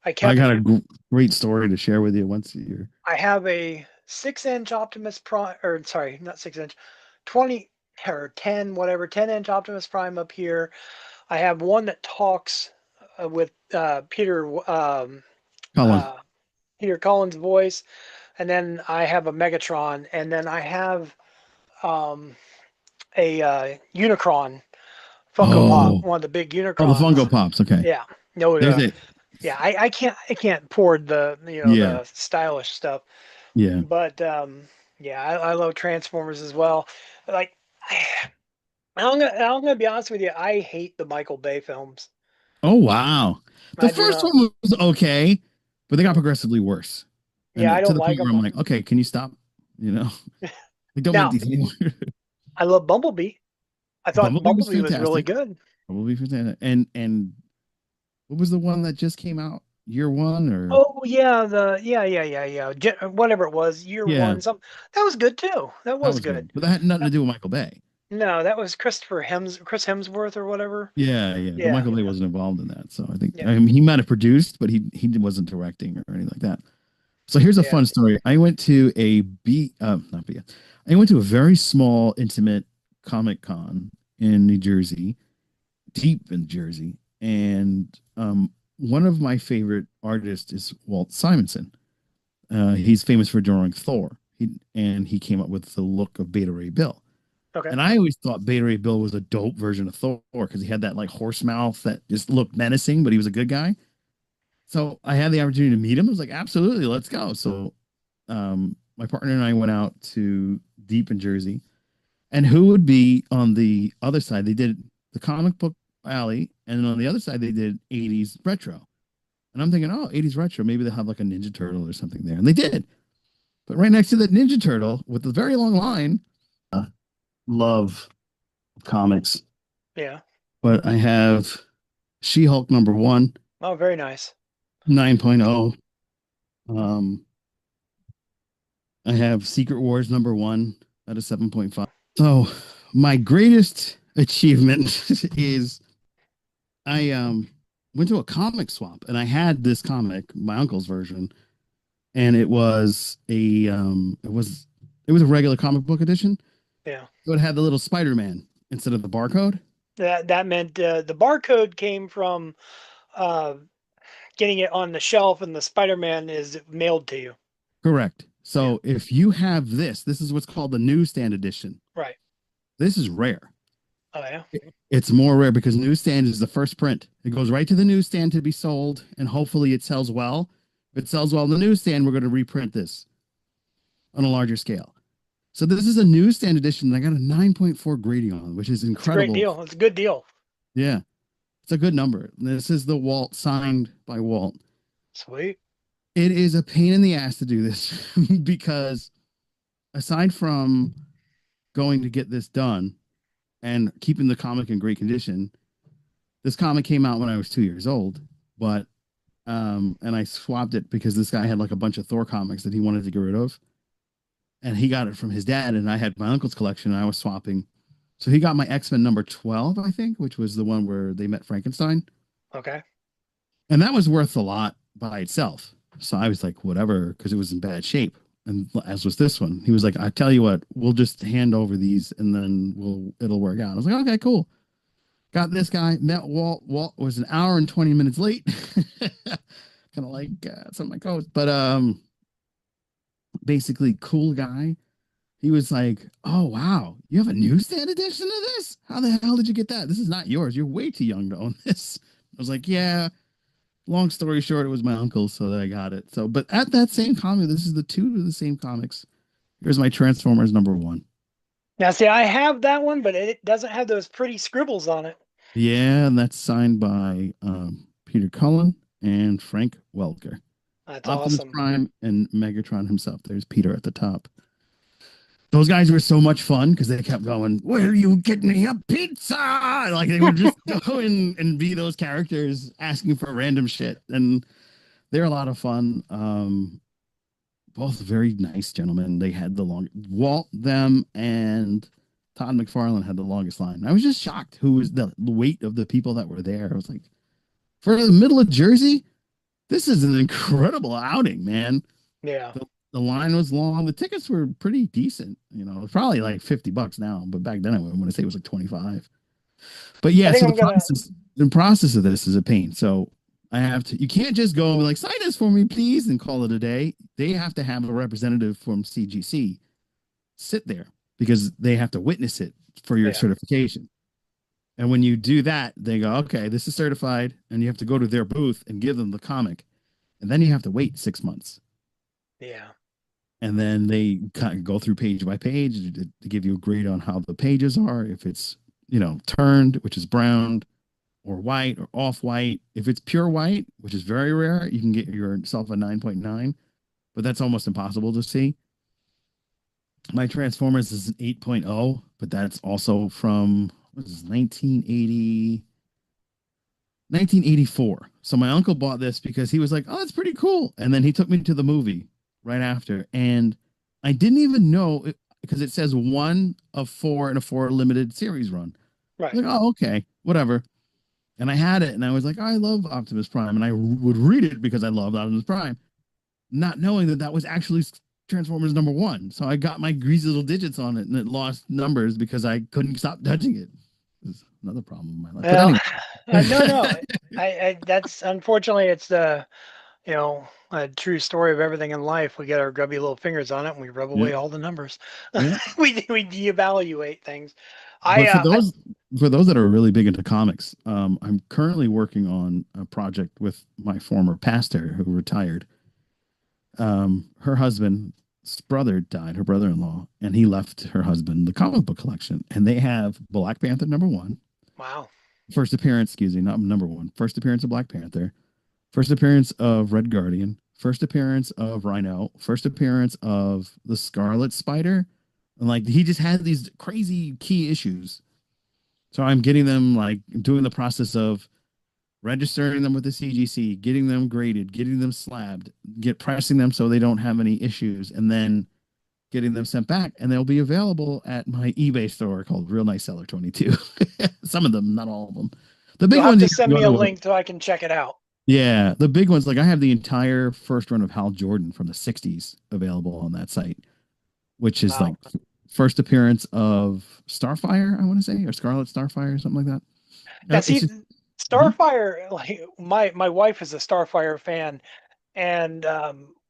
I kept got a great story to share with you once a year. I have a 6-inch Optimus Prime, or sorry, not 6-inch, 20 or 10, whatever, 10-inch Optimus Prime up here. I have one that talks with Colin. uh, Peter Collins' voice, and then I have a Megatron, and then I have um, a Unicron Funko Pop, Oh, one of the big oh, the Unicrons. Funko Pops. Okay. Yeah, no, There's it. yeah, I can't pour Yeah. the stylish stuff. Yeah. But yeah, I love Transformers as well. Like, I'm gonna be honest with you. I hate the Michael Bay films. Oh wow. The I do first not. one was okay, but they got progressively worse. Yeah, I To don't the like point where them. I'm like, okay, can you stop? You know, like don't make Now, these anymore. I love Bumblebee. I thought Bumblebee was Bumblebee was really fantastic. good. Bumblebee was fantastic. And what was the one that just came out? Year one or Oh yeah, yeah. Whatever it was, year yeah, one. Some that was good too. That that was was good. good. But that had nothing Uh, to do with Michael Bay. No, that was Chris Hemsworth or whatever. Yeah, yeah. But Yeah, Michael Bay wasn't involved in that. So I think yeah, I mean he might have produced, but he wasn't directing or anything like that. So here's a yeah. fun story. I went to a B not B. I went to a very small, intimate Comic Con in New Jersey, deep in Jersey, and one of my favorite artists is Walt Simonson. He's famous for drawing Thor. He came up with the look of Beta Ray Bill. Okay. And I always thought Beta Ray Bill was a dope version of Thor because he had that like horse mouth that just looked menacing, but he was a good guy. So I had the opportunity to meet him. I was like, absolutely, let's go. So my partner and I went out to deep in Jersey. And who would be on the other side? They did the comic book alley, and then on the other side they did 80s retro. And I'm thinking, oh, 80s retro, maybe they'll have like a Ninja Turtle or something there. And they did. But right next to that Ninja Turtle with a very long line, love comics. Yeah. But I have She-Hulk number one, Oh, very nice. 9.0. Um, I have Secret Wars number one at a 7.5. So my greatest achievement is I went to a comic swap, and I had this comic, my uncle's version, and it was a regular comic book edition. Yeah. So it had the little Spider-Man instead of the barcode. That meant the barcode came from uh, getting it on the shelf, and the Spider-Man is mailed to you. Correct. Yeah. So if you have this is what's called the newsstand edition. Right. This is rare. Oh yeah. It's more rare because newsstand is the first print. It goes right to the newsstand to be sold, and hopefully it sells well. If it sells well in the newsstand, we're going to reprint this on a larger scale. So this is a newsstand edition that I got a 9.4 grading on, which is It's a great incredible. deal. It's a good deal. Yeah, it's a good number. This is the Walt signed by Walt. Sweet. It is a pain in the ass to do this because aside from going to get this done and keeping the comic in great condition, this comic came out when I was 2 years old, but and I swapped it because this guy had like a bunch of Thor comics that he wanted to get rid of, and he got it from his dad, and I had my uncle's collection, and I was swapping. So he got my X-Men number 12, I think, which was the one where they met Frankenstein, Okay. and that was worth a lot by itself. So I was like, whatever, because it was in bad shape. And as was this one, he was like, I tell you what, we'll just hand over these and then it'll work out. I was like, okay, cool. Got this guy, met Walt. Walt was an hour and 20 minutes late. Kind of like some of my coats, but basically cool guy. He was like, "Oh wow, you have a newsstand edition of this? How the hell did you get that? This is not yours. You're way too young to own this." I was like, "Yeah." Long story short, it was my uncle, so that I got it. So, but at that same comic, this is the two of the same comics. Here's my Transformers number one. Now, see, I have that one, but it doesn't have those pretty scribbles on it. Yeah, and that's signed by Peter Cullen and Frank Welker. That's Optimus awesome. Prime and Megatron himself. There's Peter at the top. Those guys were so much fun because they kept going, "Will you get me a pizza?" Like they would just go in and be those characters asking for random shit. And they're a lot of fun. Both very nice gentlemen. They had the long Walt, them, and Todd McFarlane had the longest line. I was just shocked who was the weight of the people that were there. I was like, for the middle of Jersey, this is an incredible outing, man. Yeah. The line was long. The tickets were pretty decent. Probably like $50 now, but back then I want to say it was like 25. But I yeah, think so I'm gonna. the process of this is a pain. So I have to. You can't just go and be like, sign this for me, please, and call it a day. They have to have a representative from CGC sit there because they have to witness it for your Yeah. certification. And when you do that, they go, okay, this is certified, and you have to go to their booth and give them the comic, and then you have to wait 6 months. Yeah. And then they kind of go through page by page to give you a grade on how the pages are, if it's turned, which is brown, or white or off white. If it's pure white, which is very rare, you can get yourself a 9.9, but that's almost impossible to see. My Transformers is an 8.0, but that's also from what is this, 1984. So my uncle bought this because he was like, "Oh, that's pretty cool." And then he took me to the movie right after, and I didn't even know because it says one of four in a four limited series run. I Right. was like, "Oh, okay, whatever." And I had it, and I was like, "I love Optimus Prime," and I would read it because I loved Optimus Prime, not knowing that that was actually Transformers number one. So I got my greasy little digits on it, and it lost numbers because I couldn't stop touching it. It's another problem in my life. But Well, anyway, no, no. I that's unfortunately it's the a true story of everything in life. We get our grubby little fingers on it and we rub yeah, away all the numbers. yeah. We deevaluate things. But I for those that are really big into comics, I'm currently working on a project with my former pastor who retired. Her husband's brother died, her brother-in-law, and he left her husband the comic book collection. And they have Black Panther number one, wow. first appearance, excuse me, not number one, first appearance of Black Panther, first appearance of Red Guardian, first appearance of Rhino, first appearance of the Scarlet Spider. And like he just had these crazy key issues. So I'm getting them like doing the process of registering them with the CGC, getting them graded, getting them slabbed, get pressing them so they don't have any issues, and then getting them sent back. And they'll be available at my eBay store called Real Nice Seller 22. Some of them, not all of them. The You'll big have ones to you gotta send me a go to. link so I can check it out. Yeah, the big ones, like I have the entire first run of Hal Jordan from the 60s available on that site, which is like Wow. first appearance of Starfire, I want to say, or Scarlet Starfire, or something like that. Yeah, It's see, just, mhm, Starfire, like my wife is a Starfire fan, and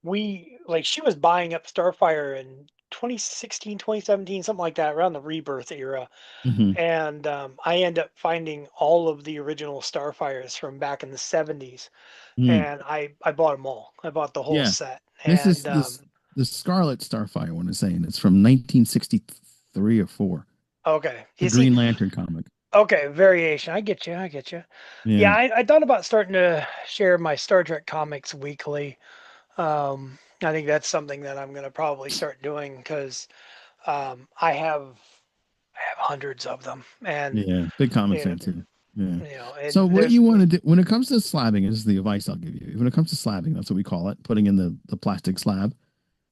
we like she was buying up Starfire in 2016, 2017, something like that, around the Rebirth era. mhm, And I end up finding all of the original Starfires from back in the 70s, mhm. and I bought them all. I bought the whole Yeah. set, This is and this the Scarlet Starfire one is saying it's from 1963 or 4. okay, The you see, Green Lantern comic. okay, variation. I get you. I get you. Yeah, Yeah. I thought about starting to share my Star Trek comics weekly. I think that's something that I'm going to probably start doing because I have hundreds of them, and Yeah. Big comic you know, fan too. Yeah. and So what there's you want to do when it comes to slabbing, this is the advice I'll give you. When it comes to slabbing, that's what we call it, putting in the plastic slab.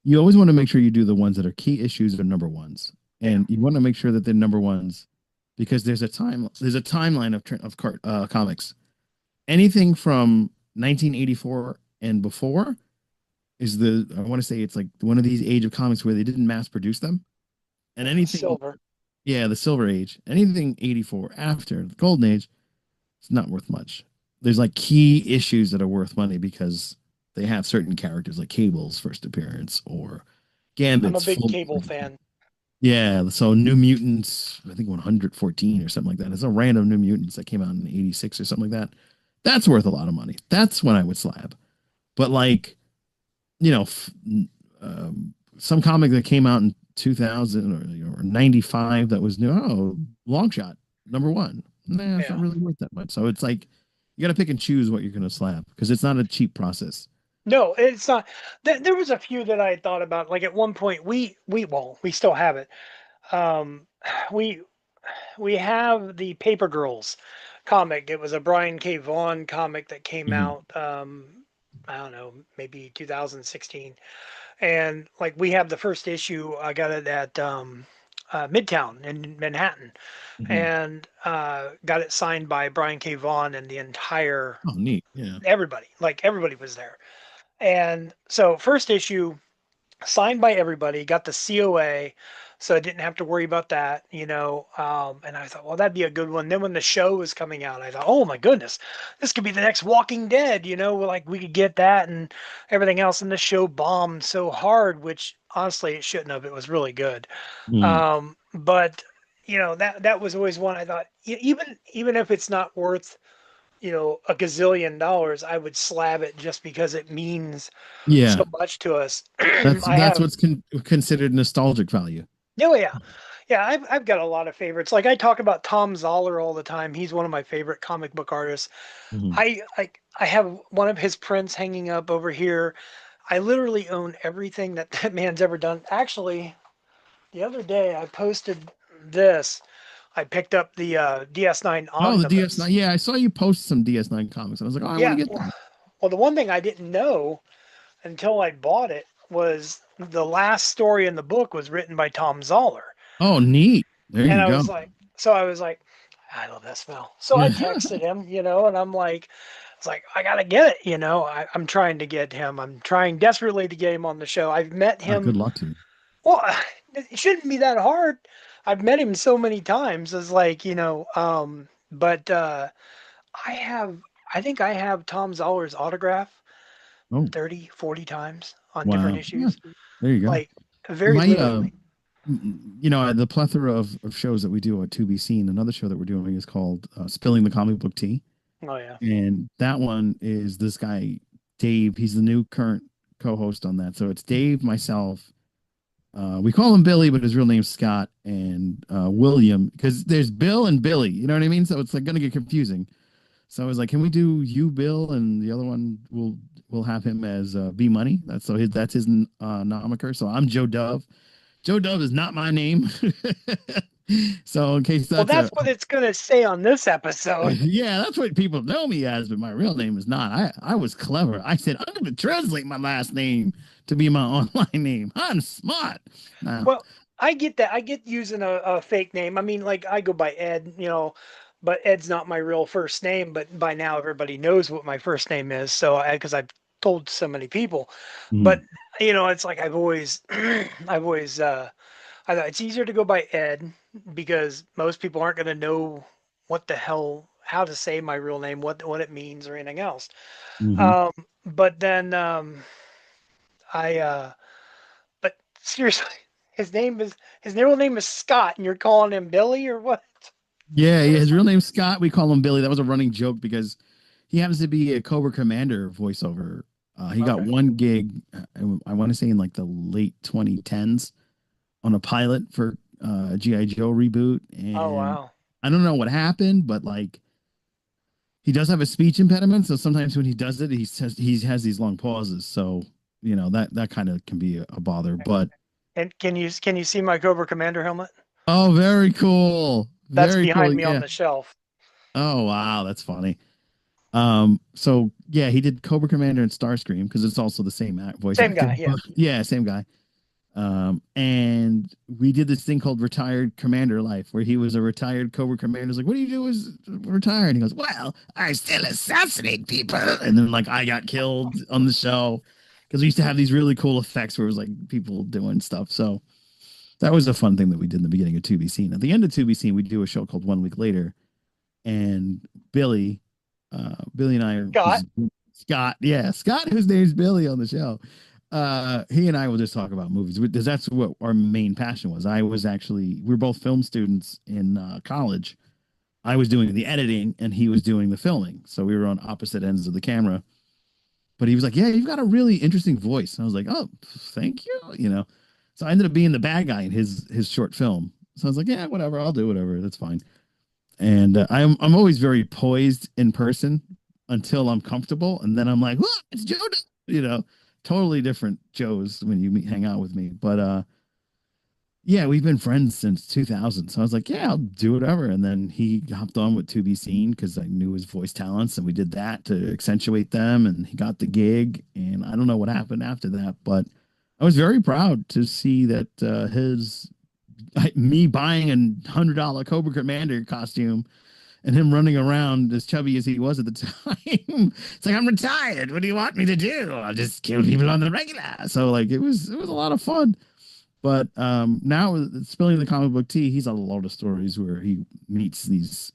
You always want to make sure you do the ones that are key issues or number ones, yeah, and you want to make sure that they're number ones because there's a timeline comics. Anything from 1984 and before is the I want to say it's like one of these age of comics where they didn't mass produce them, and yeah, anything, silver. yeah, the Silver Age, anything 84 after the Golden Age, it's not worth much. There's like key issues that are worth money because they have certain characters like Cable's first appearance or I'm a Gambit's big full. Cable fan. Yeah, so New Mutants, I think 114 or something like that. It's a random New Mutants that came out in 86 or something like that. That's worth a lot of money. That's when I would slab. But like, you know, some comic that came out in 2000 or 95 that was new. Oh, long shot, number one. Nah, it's not Yeah. really worth that much. So it's like you got to pick and choose what you're going to slap because it's not a cheap process. No, it's not. There was a few that I thought about. Like at one point, we still have it. Um, we we have the Paper Girls comic. It was a Brian K. Vaughan comic that came Mhm. out. I don't know, maybe 2016. And like we have the first issue. I got it at Midtown in Manhattan, Mhm. and got it signed by Brian K. Vaughan and the entire Oh, neat. Yeah. everybody. Like everybody was there. And so first issue signed by everybody, got the COA, so I didn't have to worry about that, you know. And I thought, well, that'd be a good one. Then when the show was coming out, I thought, oh my goodness, this could be the next Walking Dead, you know, like we could get that and everything else. And the show bombed so hard, which honestly it shouldn't have. It was really good. Mm. But you know that was always one I thought even if it's not worth a gazillion dollars, I would slab it just because it means so Yeah. much to us. I That's have what's considered nostalgic value. oh yeah, yeah. I've got a lot of favorites. Like I talk about Tom Zoller all the time. He's one of my favorite comic book artists. Mhm. I have one of his prints hanging up over here. I literally own everything that that man's ever done. Actually, the other day I posted this. I picked up the DS9 Oh, the DS9. omnibus. Yeah, I saw you post some DS9 comics. And I was like, oh, I want to Yeah. get that. Well, the one thing I didn't know until I bought it was the last story in the book was written by Tom Zoller. Oh, neat. There And you go. I was like, I love that smell. So I texted him, and I'm like, it's like, I gotta get it, I'm trying to get him. I'm trying desperately to get him on the show. I've met Good him. luck to you. Well, it shouldn't be that hard. I've met him so many times. It's like, but I have, I think I have Tom Zoller's autograph Oh, 30, 40 times on different wow. Yeah, issues. there you go. Like, very My, literally. the plethora of shows that we do at To Be Seen, another show that we're doing is called Spilling the Comic Book Tea. Oh, yeah. And that one is this guy, Dave. He's the new current co host on that. So it's Dave, myself. We call him Billy, but his real name's Scott and William because there's Bill and Billy. You know what I mean? So it's like going to get confusing. So I was like, can we do you, Bill, and the other one we'll have him as B Money. That's his nomiker. So I'm Joe Dove. Joe Dove is not my name. So in case Well, that's that's a what it's going to say on this episode. yeah, that's what people know me as, but my real name is not. I was clever. I said I'm going to translate my last name to be my online name. I'm smart. Now, Well, I get that. I get using a fake name. I mean, like I go by Ed, but Ed's not my real first name. But by now everybody knows what my first name is. So because I've told so many people, but Mhm. it's like I've always, I've always, I thought it's easier to go by Ed because most people aren't going to know what the hell, how to say my real name, what it means, or anything else. Mhm. Um, but then I, but seriously, his real name is Scott, and you're calling him Billy or what? Yeah, yeah, his real name's Scott. We call him Billy. That was a running joke because he happens to be a Cobra Commander voiceover. He got Okay. one gig, I want to say in like the late 2010s on a pilot for GI Joe reboot, Oh and wow. I don't know what happened, but like he does have a speech impediment, so sometimes when he does it, he has these long pauses. So that kind of can be a bother. But And can you see my Cobra Commander helmet? oh, very cool, That's very cool. behind me on Yeah. the shelf. Oh wow, that's funny. So yeah, he did Cobra Commander and Starscream because it's also the same voice Same actor. guy, yeah. But yeah, same guy. And we did this thing called Retired Commander Life, where he was a retired Cobra Commander. He's like, "What do you do as retired?" And he goes, "Well, I still assassinate people." And then like I got killed on the show because we used to have these really cool effects where it was like people doing stuff. So that was a fun thing that we did in the beginning of To Be Seen. At the end of To Be Seen, we do a show called One Week Later, and Billy, Billy and I, Scott. who's Scott, yeah, Scott, whose name's Billy on the show. He and I will just talk about movies because that's what our main passion was. We were both film students in college. I was doing the editing and he was doing the filming. So we were on opposite ends of the camera. But he was like, "Yeah, you've got a really interesting voice." And I was like, "Oh, thank you." So I ended up being the bad guy in his short film. So I was like, "Yeah, whatever, I'll do whatever. That's fine." And I'm always very poised in person until I'm comfortable, and then I'm like, "Look, it's Joe." You know, totally different Joes when you hang out with me. But yeah, we've been friends since 2000. So I was like, "Yeah, I'll do whatever." And then he hopped on with To Be Seen because I knew his voice talents, and we did that to accentuate them. And he got the gig, and I don't know what happened after that, but I was very proud to see that me buying $100 Cobra Commander costume and him running around as chubby as he was at the time. It's like, I'm retired. What do you want me to do? I'll just kill people on the regular. So like it was a lot of fun. But now with spilling the comic book tea, he's had a lot of stories where he meets these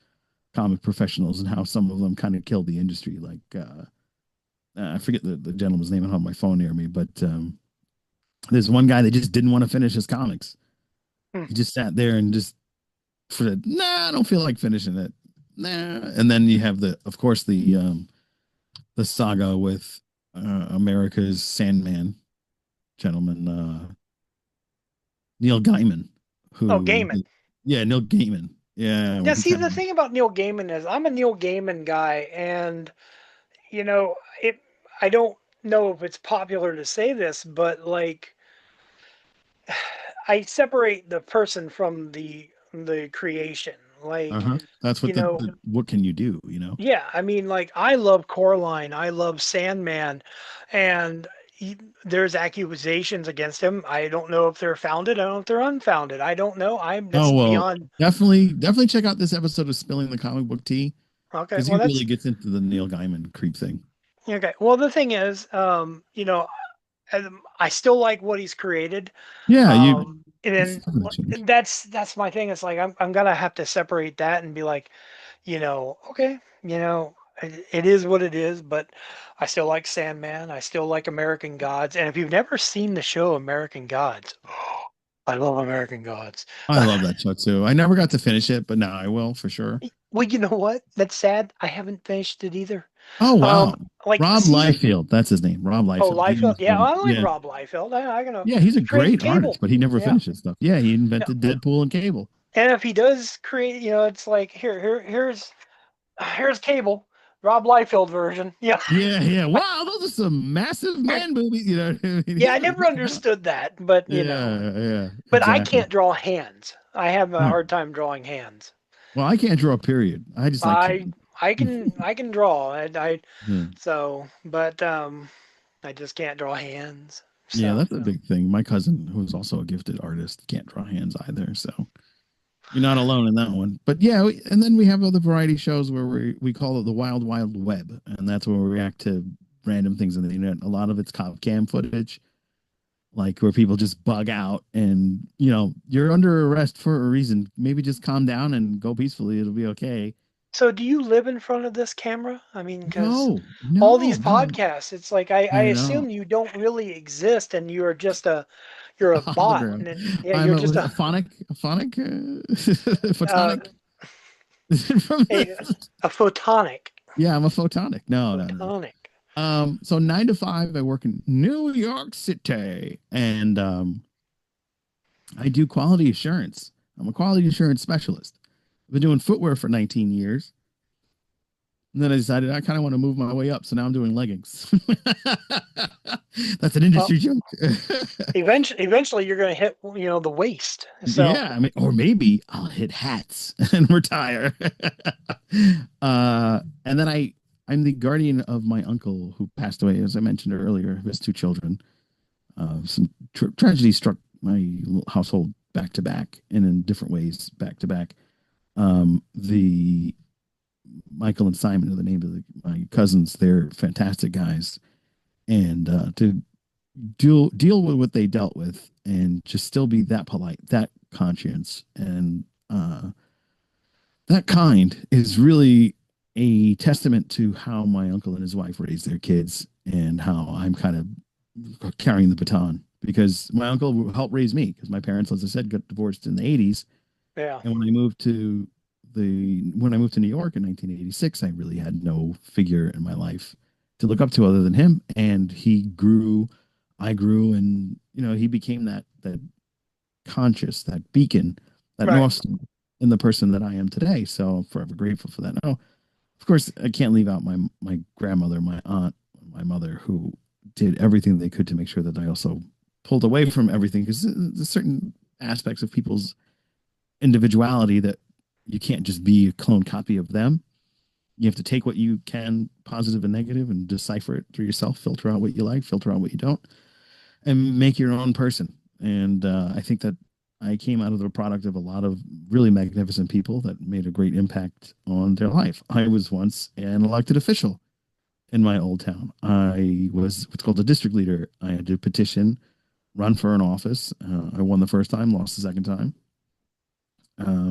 comic professionals and how some of them kind of killed the industry. Like I forget the gentleman's name. I don't have my phone near me, but there's one guy that just didn't want to finish his comics. Hmm. He just sat there and just said, "Nah, I don't feel like finishing it." Nah. And then you have of course, the saga with America's Sandman gentleman, Neil Gaiman, Oh, who, Gaiman. yeah, Neil Gaiman. Yeah, Now, when he see, kind the of, thing about Neil Gaiman is I'm a Neil Gaiman guy, and you know, it. I don't know if it's popular to say this, but like, I separate the person from the creation. Like, uh-huh. That's what you know, what can you do? yeah. I mean, like, I love Coraline, I love Sandman, and there's accusations against him. I don't know if they're founded. I don't know if they're unfounded. I don't know. That's Oh, well, beyond. definitely check out this episode of Spilling the Comic Book Tea Okay, because he well, really that's gets into the Neil Gaiman creep thing. okay. Well, the thing is, I still like what he's created. Yeah, And it's then not gonna change. that's my thing. It's like I'm gonna have to separate that and be like, okay, it is what it is. But I still like Sandman. I still like American Gods. And if you've never seen the show American Gods, I love American Gods. I love that show too. I never got to finish it, but now I will for sure. Well, you know what? That's sad. I haven't finished it either. Oh Um, wow, like Rob season. Liefeld, that's his name. Rob Oh, Liefeld. He Liefeld. was Yeah, I like yeah, Rob Liefeld. I gonna yeah. He's a create great artist, Cable. but he never Yeah. finishes stuff. Yeah, he Yeah. invented Deadpool and Cable. And if he does create, it's like here's Cable, Rob Liefeld version. Yeah. Yeah, yeah. Wow, those are some massive man movies. You know what I mean? Yeah, He's I been never working out. understood that, but Yeah, yeah, but I exactly. can't draw hands. I have a Oh, hard time drawing hands. well, I can't draw a period. I just like I Kane. I can draw, and I Yeah, so but I just can't draw hands. yeah, So that's a big thing. My cousin, who's also a gifted artist, can't draw hands either. So You're not alone in that one. But yeah, and then we have other variety shows where we call it the Wild Wild Web, and that's where we react to random things on the internet. A lot of it's cop cam footage, like where people just bug out, and you're under arrest for a reason. Maybe just calm down and go peacefully. It'll be okay. So do you live in front of this camera? I mean, because No, all no, these no. podcasts, it's like I I know. assume you don't really exist and you're a bot. Hologram. And yeah, I'm you're a, just was it a phonic, uh, photonic. From a a photonic. yeah, I'm a photonic. No, no, no. Photonic. So 9 to 5, I work in New York City, and I do quality assurance. I'm a quality assurance specialist. I've been doing footwear for 19 years. And then I decided I kind of want to move my way up. So now I'm doing leggings. That's an Well, industry joke. eventually you're going to hit, the waist. So, Yeah. I mean, or maybe I'll hit hats and retire. And then I'm the guardian of my uncle who passed away, as I mentioned earlier, of his two children. Some tragedy struck my household back to back and in different ways back to back. The Michael and Simon are the name of my cousins. They're fantastic guys, and to deal with what they dealt with, and just still be that polite, that conscious, and that kind is really a testament to how my uncle and his wife raised their kids, and how I'm kind of carrying the baton because my uncle helped raise me because my parents, as I said, got divorced in the 80s. yeah, And when I moved to New York in 1986, I really had no figure in my life to look up to other than him. And he grew, I grew, and he became that conscious, that beacon, that right. north star in the person that I am today. So I'm forever grateful for that. Now, of course, I can't leave out my grandmother, my aunt, my mother, who did everything they could to make sure that I also pulled away from everything because there's certain aspects of people's individuality that you can't just be a clone copy of them. You have to take what you can, positive and negative, and decipher it through yourself, filter out what you like, filter out what you don't, and make your own person. And I think that I came out of the product of a lot of really magnificent people that made a great impact on their life. I was once an elected official in my old town. I was what's called a district leader. I had to petition, run for an office. I won the first time, lost the second time.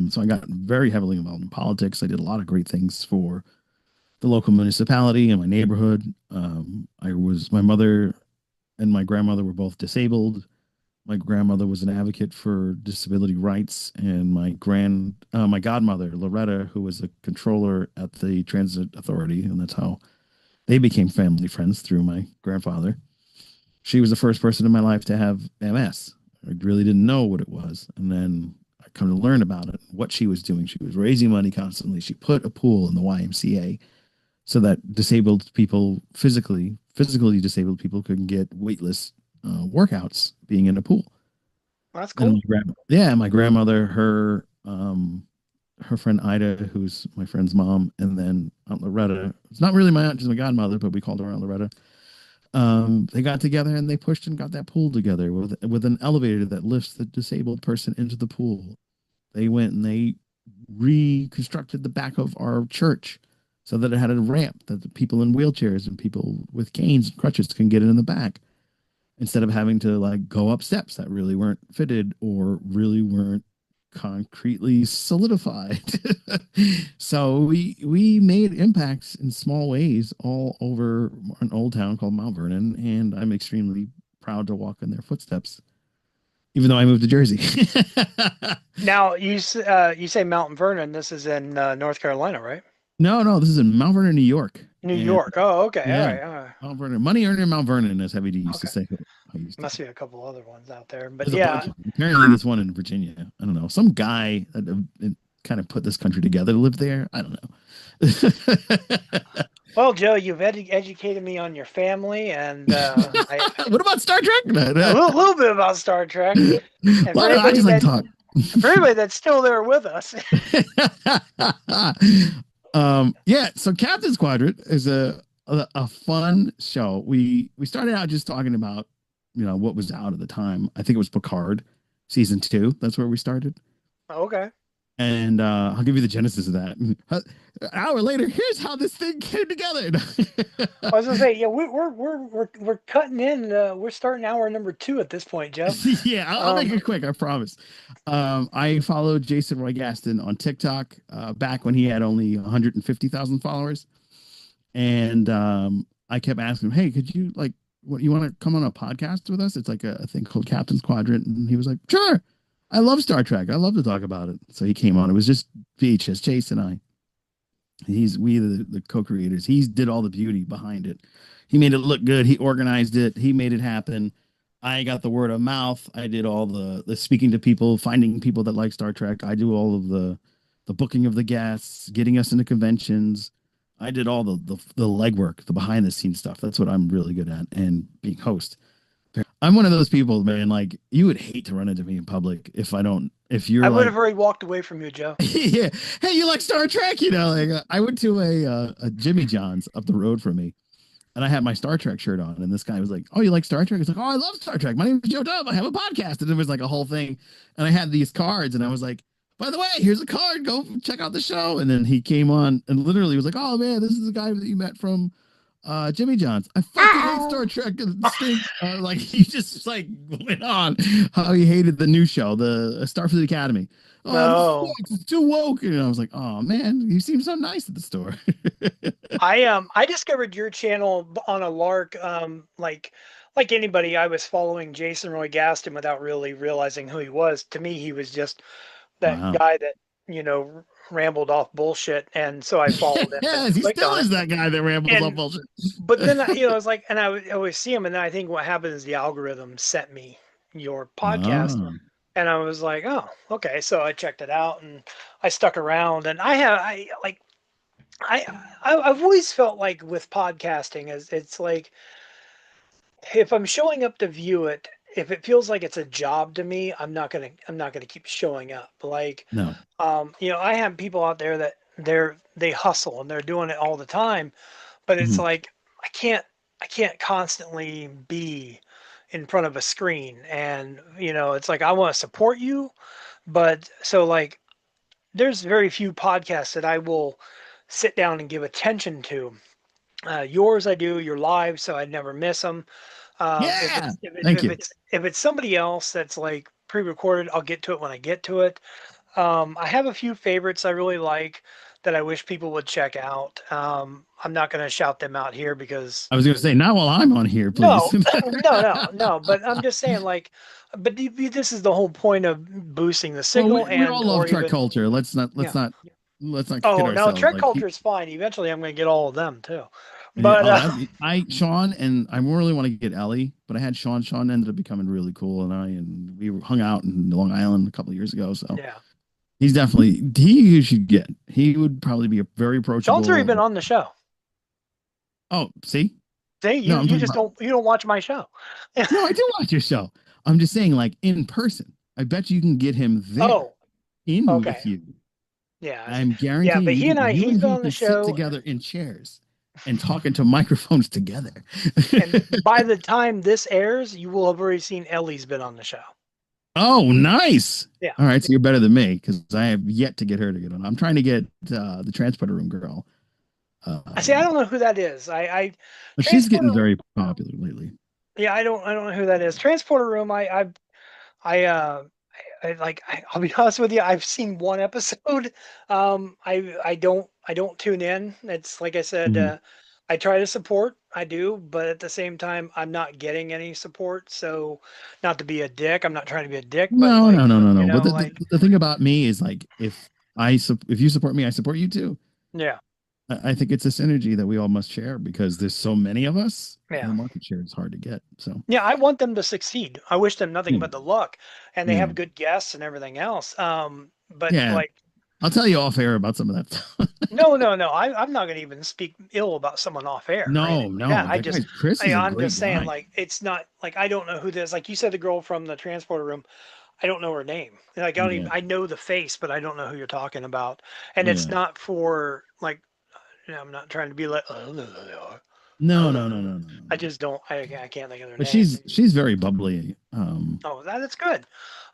So I got very heavily involved in politics. I did a lot of great things for the local municipality and my neighborhood. My mother and my grandmother were both disabled. My grandmother was an advocate for disability rights, and my godmother Loretta, who was a controller at the transit authority, and that's how they became family friends through my grandfather. She was the first person in my life to have MS. I really didn't know what it was. And then I come to learn about it, what she was doing. She was raising money constantly. She put a pool in the YMCA so that disabled people, physically disabled people, could get weightless workouts being in a pool. Well, that's And cool. my grandmother, her friend Ida, who's my friend's mom, and then Aunt Loretta. It's not really my aunt, she's my godmother, but we called her Aunt Loretta. They got together and they pushed and got that pool together with an elevator that lifts the disabled person into the pool. They went and they reconstructed the back of our church so that it had a ramp that the people in wheelchairs and people with canes and crutches can get in the back instead of having to like go up steps that really weren't fitted or really weren't concretely solidified. So we made impacts in small ways all over an old town called Mount Vernon, and I'm extremely proud to walk in their footsteps, even though I moved to Jersey. Now, you say Mount Vernon. This is in North Carolina, right? No, no, this is in Mount Vernon, New York, New and York. Oh, okay. All yeah, right. All right. Mount Vernon, money earned in Mount Vernon, as Heavy D used to Okay. say. I used to. Must be a couple other ones out there. But There's a yeah. bunch of them. Apparently, there's one in Virginia. I don't know. Some guy that kind of put this country together lived there. I don't know. Well, Joe, you've educated me on your family, and What about Star Trek? a little bit about Star Trek. And Well, I just like to talk. for anybody that's still there with us, Yeah. So Captain's Quadrant is a fun show. We started out just talking about what was out at the time. I think it was Picard season 2. That's where we started. okay. And I'll give you the genesis of that. An hour later, here's how this thing came together. I was gonna say, yeah, we're cutting in. We're starting hour number 2 at this point, Joe. Yeah, I'll make Um, it quick. I promise. I followed Jason Roy Gaston on TikTok back when he had only 150,000 followers, and I kept asking him, "Hey, could you like, what you want to come on a podcast with us? It's like a thing called Captain's Quadrant." And he was like, "Sure, I love Star Trek. I love to talk about it." So he came on. It was just VHS Chase and I. He's we the co-creators. He did all the beauty behind it. He made it look good. He organized it. He made it happen. I got the word of mouth. I did all the speaking to people, finding people that like Star Trek. I do all of the booking of the guests, getting us into conventions. I did all the legwork, the behind the scenes stuff. That's what I'm really good at, and being host. I'm one of those people, man. Like you would hate to run into me in public if I don't. If I you're would like, have already walked away from you, Joe. yeah, hey, you like Star Trek? Like I went to a Jimmy John's up the road from me, and I had my Star Trek shirt on, and this guy was like, "Oh, you like Star Trek?" It's like, "Oh, I love Star Trek. My name is Joe Dub. I have a podcast." And it was like a whole thing, and I had these cards, and I was like, "By the way, here's a card. Go check out the show." And then he came on and literally was like, "Oh man, this is the guy that you met from Jimmy John's. I fucking hate Star Trek and stink." Like he just like went on how he hated the new show, the Starfleet Academy. Oh, this No, sucks. It's too woke. And I was like, "Oh man, you seem so nice at the store." I discovered your channel on a lark. Like anybody, I was following Jason Roy Gaston without really realizing who he was. To me, he was just that Wow. guy that rambled off bullshit, and so I followed him and Yes, he clicked still on it. is that guy that rambles on And bullshit. but then it's like, and I would always see him, and then I think what happened is the algorithm sent me your podcast, Oh. and I was like, oh, okay. So I checked it out, and I stuck around, and I like I I've always felt like with podcasting is it's like if I'm showing up to view it, if it feels like it's a job to me, I'm not gonna keep showing up. Like, No. I have people out there that they hustle and they're doing it all the time, but it's Mhm. like I can't I can't constantly be in front of a screen, and it's like I want to support you, but so like there's very few podcasts that I will sit down and give attention to. Yours I do, your live, so I never miss them. If Yeah. it's if it, Thank if you. it's if it's somebody else that's like pre-recorded, I'll get to it when I get to it. I have a few favorites I really like that I wish people would check out. I'm not going to shout them out here because I was going to say, not while I'm on here, please. no, no. But I'm just saying, like, but this is the whole point of boosting the Well, signal we all and love or Trek even culture. yeah. Let's not kid Oh no, ourselves. Trek Like culture is fine. Eventually, I'm going to get all of them too. yeah, But oh, that I Sean and I really want to get Ellie, but I had Sean. Sean ended up becoming really cool, and we hung out in Long Island a couple of years ago. So yeah, he's definitely he you should get. He would probably be a very Sean's already approachable. been on the show. Oh, see, See, no, you I'm you talking just about. don't watch my show. No, I do watch your show. I'm just saying, like in person. I bet you can get him there Oh, in okay, with you. yeah, I'm yeah. guaranteeing But you he's and been he on the can sit show, together in chairs and talk into microphones together. and by the time this airs, you will have already seen Ellie's been on the show. Oh, nice. Yeah. All right, so you're better than me because I have yet to get her to get on. I'm trying to get the transporter room girl. I see. I Um, don't know who that is. I but she's getting transporter. very popular lately. Yeah, I don't know who that is. Transporter room. I I'll be honest with you. I've seen one episode. I don't tune in. It's like I said. Mhm. I try to support. I do, but at the same time, I'm not getting any support. So, not to be a dick. I'm not trying to be a dick, but No, no, no, no, you no. But know, like the thing about me is like if you support me, I support you too. yeah, I think it's a synergy that we all must share because there's so many of us and yeah. the market share is hard to get. So Yeah, I want them to succeed. I wish them nothing yeah, but the luck, and they yeah, have good guests and everything else. But yeah. like, I'll tell you off air about some of that stuff. no, no, no. I'm not gonna even speak ill about someone off air or anything No, like that. no, I that just, guy Chris is a I'm just great saying, guy. like, it's not like I don't know who this. Like you said, the girl from the transporter room. I don't know her name. Like I don't even. Yeah, I know the face, but I don't know who you're talking about. And it's yeah. not for like. I'm not trying to be like. No, no, no, no, no, no, I no. just don't. I can't think of their But name. she's very bubbly. Oh, that's good.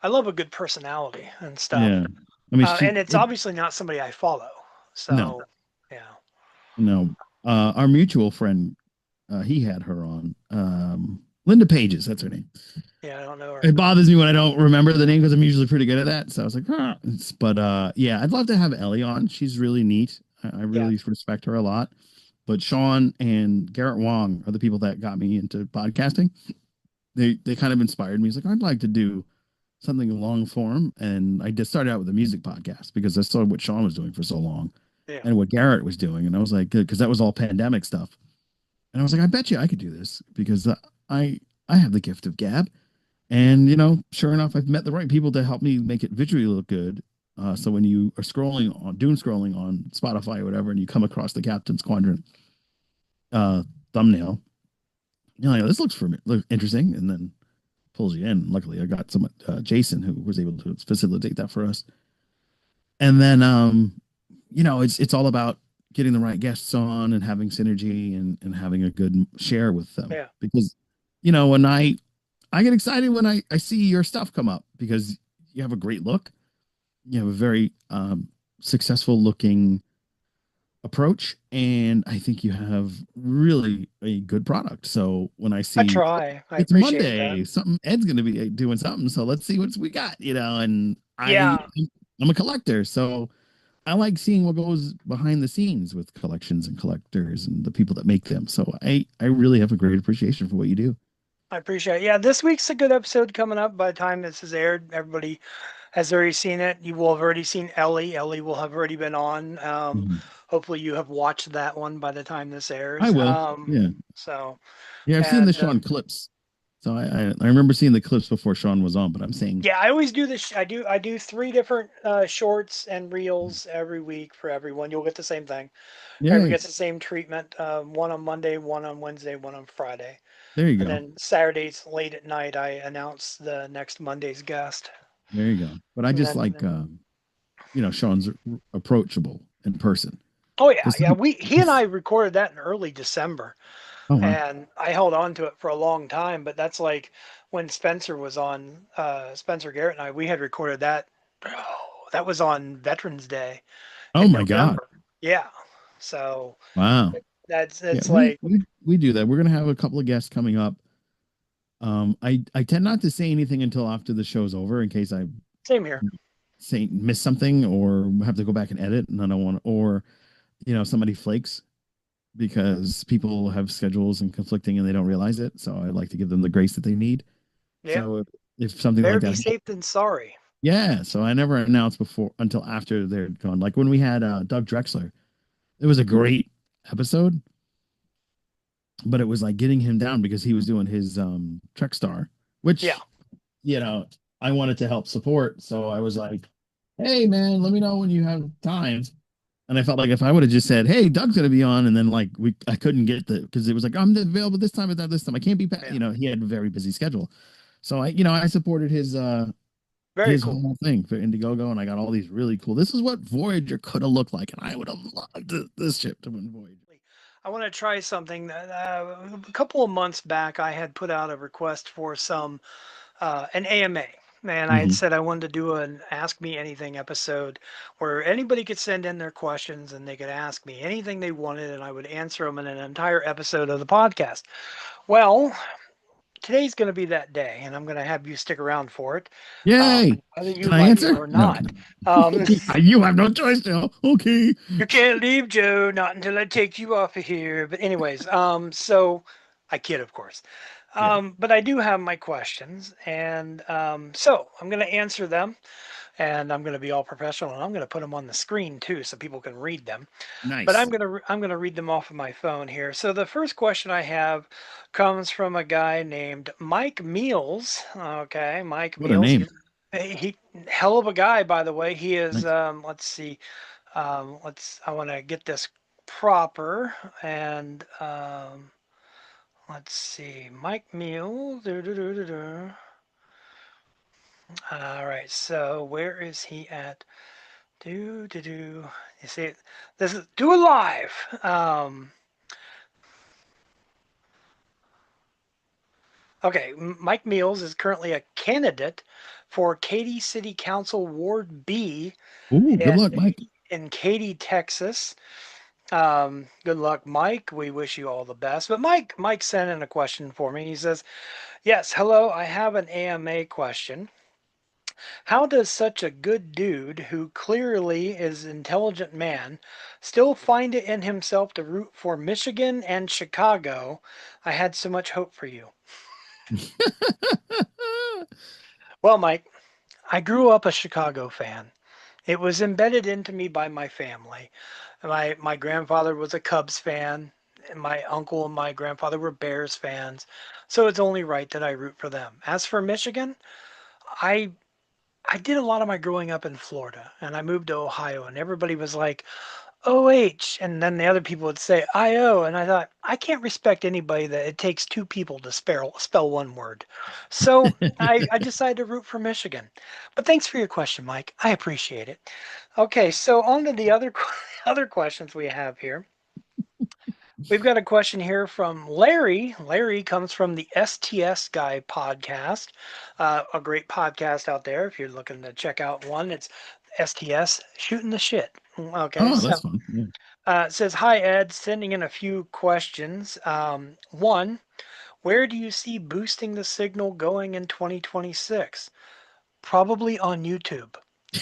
I love a good personality and stuff. Yeah. I mean, she And it's obviously not somebody I follow. no, So, yeah, no. Our mutual friend, he had her on. Linda Pages, that's her name. yeah, I don't know her. It bothers me when I don't remember the name because I'm usually pretty good at that. So I was like, ah. But yeah, I'd love to have Ellie on. She's really neat. I Yeah, really respect her a lot. But Sean and Garrett Wong are the people that got me into podcasting. They kind of inspired me. It's like I'd like to do something long form, and I just started out with a music podcast because I saw what Sean was doing for so long, yeah, and what Garrett was doing, and I was like, good, because that was all pandemic stuff, and I was like, I bet you I could do this because I I have the gift of gab, yeah, and sure enough, I've met the right people to help me make it visually look good. So when you are doom scrolling on Spotify or whatever, and you come across the Captain's Quadrant uh, thumbnail, you're like, this looks for me, look interesting, and then pulls you in. Luckily, I got some Jason who was able to facilitate that for us. And then it's all about getting the right guests on and having synergy and having a good share with them yeah. because when I get excited when I see your stuff come up because you have a great look. You have a very successful looking approach, and I think you have really a good product. So when I I see try. I it's appreciate that. Monday, something Ed's going to be doing something, so let's see what we got, and Yeah, I'm a collector, so I like seeing what goes behind the scenes with collections and collectors and the people that make them. So I really have a great appreciation for what you do. I appreciate it. Yeah, this week's a good episode coming up. By the time this is aired, everybody has already seen it. You will have already seen Ellie. Ellie will have already been on. Mhm. Hopefully, you have watched that one by the time this I airs. will. Yeah. So, Yeah, I've seen the and Sean clips. So I remember seeing the clips before Sean was on, but I'm saying, yeah, I always do this. I do three different shorts and reels every week for everyone. You'll get the same thing. Everyone yay, gets the same treatment. One on Monday, one on Wednesday, one on Friday, there you and go. then Saturdays late at night I announce the next Monday's guest. There you go. But I And just then like Sean's approachable in person. oh yeah, Because yeah. He and I recorded that in early December, oh wow. and I held on to it for a long time. But that's like when Spencer was on. Spencer Garrett and I, we had recorded that. Oh, that was on Veterans Day Oh in my God. November. Yeah. So Wow. that's Yeah, it's we like we we do that. We're gonna have a couple of guests coming up. I tend not to say anything until after the show's over in case I same here. say miss something or have to go back and edit, and I don't want or somebody flakes because people have schedules and conflicting and they don't realize it. So I like to give them the grace that they need. Yeah. So if something Better like be that, safe than sorry. yeah. So I never announce before until after they're gone. Like when we had Doug Drexler, it was a great episode, but it was like getting him down because he was doing his Trek Star, Yeah. which I wanted to help support. So I was like, hey man, let me know when you have time. And I felt like if I would have just said, "Hey, Doug's gonna be on," and then like I couldn't get the because it was like I'm available this time, but not this time. I can't be, Yeah. he had a very busy schedule, so I supported Very his cool. whole thing for Indiegogo, and I got all these really cool. This is what Voyager could have looked like, and I would have loved this ship to win Voyager. I want to try something that a couple of months back I had put out a request for some an AMA. And I had Hmm. said I wanted to do an Ask Me Anything episode where anybody could send in their questions and they could ask me anything they wanted and I would answer them in an entire episode of the podcast. Well, today's going to be that day and I'm going to have you stick around for it, Yay! whether you Can I like it answer? or No, not. Um, you have no choice now. Okay. you can't leave, Joe, not until I take you off of here. But anyways, so I kid, of course. Yeah. But I do have my questions, and so I'm going to answer them, and I'm going to be all professional, and I'm going to put them on the screen too, so people can read them. But Nice. I'm going to read them off of my phone here. So the first question I have comes from a guy named Mike Meals. Okay, Mike What a Meals. name. He hell of a guy, by the way. He is. Nice. Let's see. I want to get this proper and let's see. Mike Meal. All right. So where is he at? Do do do. You see, this is do it live. Okay, Mike Meals is currently a candidate for Katy City Council Ward B Ooh, good luck, in Mike. Katy, Texas. Good luck, Mike. We wish you all the best. But Mike sent in a question for me. He says, "Yes, hello. I have an AMA question. How does such a good dude, who clearly is an intelligent man, still find it in himself to root for Michigan and Chicago? I had so much hope for you." Well, Mike, I grew up a Chicago fan. It was embedded into me by my family. My grandfather was a Cubs fan, and my uncle and my grandfather were Bears fans. So it's only right that I root for them. As for Michigan, I I did a lot of my growing up in Florida, and I moved to Ohio, and everybody was like, OH, and then the other people would say IO, and I thought, I can't respect anybody that it takes two people to spell one word. So I decided to root for Michigan. But thanks for your question, Mike. I appreciate it. Okay, so on to the other other questions we have here. We've got a question here from Larry. Larry comes from the STS Guy podcast, a great podcast out there. If you're looking to check out one, it's STS Shooting the Shit. Okay, Oh, so that's fun. Yeah. it says, Hi, Ed, sending in a few questions. One, where do you see boosting the signal going in 2026? Probably on YouTube.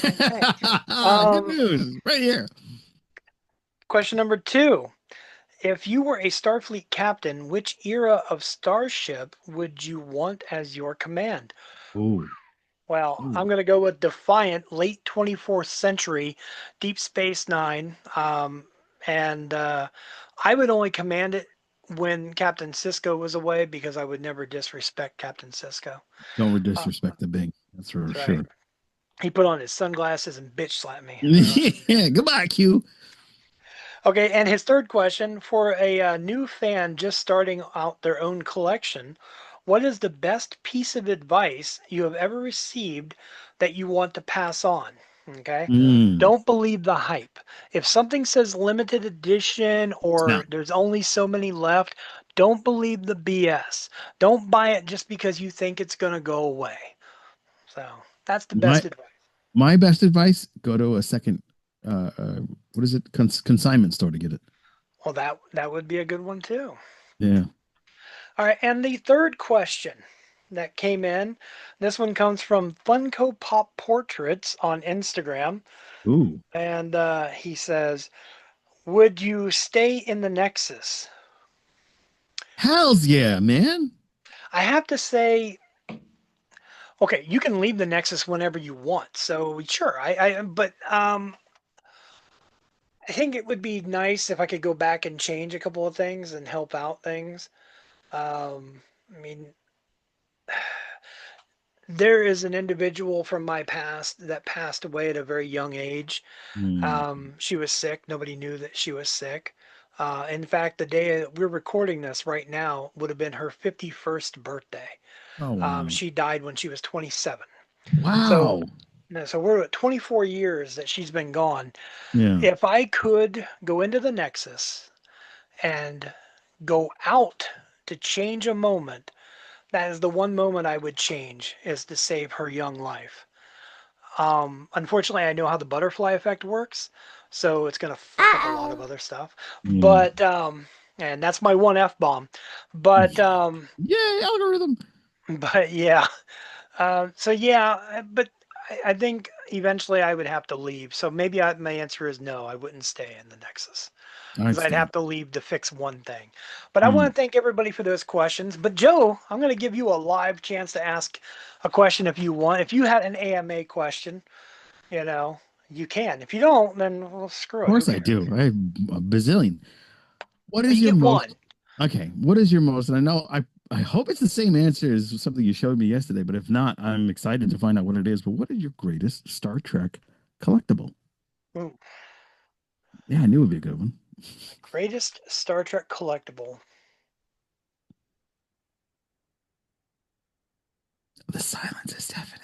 Okay. Good Um, news, right here. Question number two. If you were a Starfleet captain, which era of starship would you want as your command? Ooh, Well, ooh. I'm going to go with Defiant, late 24th century, Deep Space Nine. And I would only command it when Captain Sisko was away because I would never disrespect Captain Sisko. Don't Uh, disrespect the Bing. That's for that's right. sure. He put on his sunglasses and bitch slapped me. Yeah. Goodbye, Q. Okay, and his third question for a new fan just starting out their own collection, what is the best piece of advice you have ever received that you want to pass on? Okay, Mm. don't believe the hype. If something says limited edition Snap. or there's only so many left, don't believe the BS. Don't buy it just because you think it's going to go away. So that's the My best advice. my best advice: go to a second. What is it? Consignment store to get it. Well, that would be a good one too. Yeah. All right, and the third question that came in, this one comes from Funko Pop Portraits on Instagram, Ooh. and he says, "Would you stay in the Nexus?" Hell's yeah, man. I have to say, okay, you can leave the Nexus whenever you want, so sure. But I think it would be nice if I could go back and change a couple of things and help out things. I mean, there is an individual from my past that passed away at a very young age. Mm. She was sick. Nobody knew that she was sick. In fact, the day that we're recording this right now would have been her 51st birthday. Oh wow. She died when she was 27. So, Wow. so we're at 24 years that she's been gone. Yeah. If I could go into the Nexus and go out to change a moment, that is the one moment I would change is to save her young life. Unfortunately, I know how the butterfly effect works, so it's gonna fuck up a lot of other stuff. Yeah. But and that's my one F bomb. But Yay, algorithm. but yeah. So yeah, but I think eventually I would have to leave. So maybe my answer is no. I wouldn't stay in the Nexus I'd because I'd stay. have to leave to fix one thing. But I want Mm. to thank everybody for those questions. But Joe, I'm going to give you a live chance to ask a question if you want. If you had an AMA question, you know, you can. If you don't, then well, screw Of it. Who course I cares? do. I have a bazillion. What But is you your get most one. okay? What is your most? And I know I hope it's the same answer as something you showed me yesterday, but if not, I'm excited to find out what it is. But what is your greatest Star Trek collectible? Ooh, Yeah, I knew it would be a good one. greatest Star Trek collectible. The silence is deafening.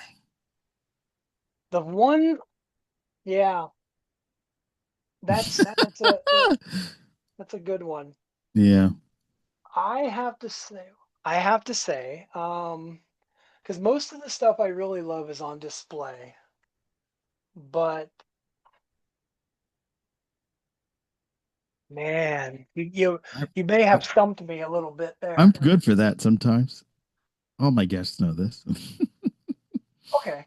The one, yeah, that's a that's a good one. Yeah. I have to say. I have to say, because most of the stuff I really love is on display, but man, I, you may I, have stumped me a little bit I'm there. good for that sometimes. All my guests know this. Okay,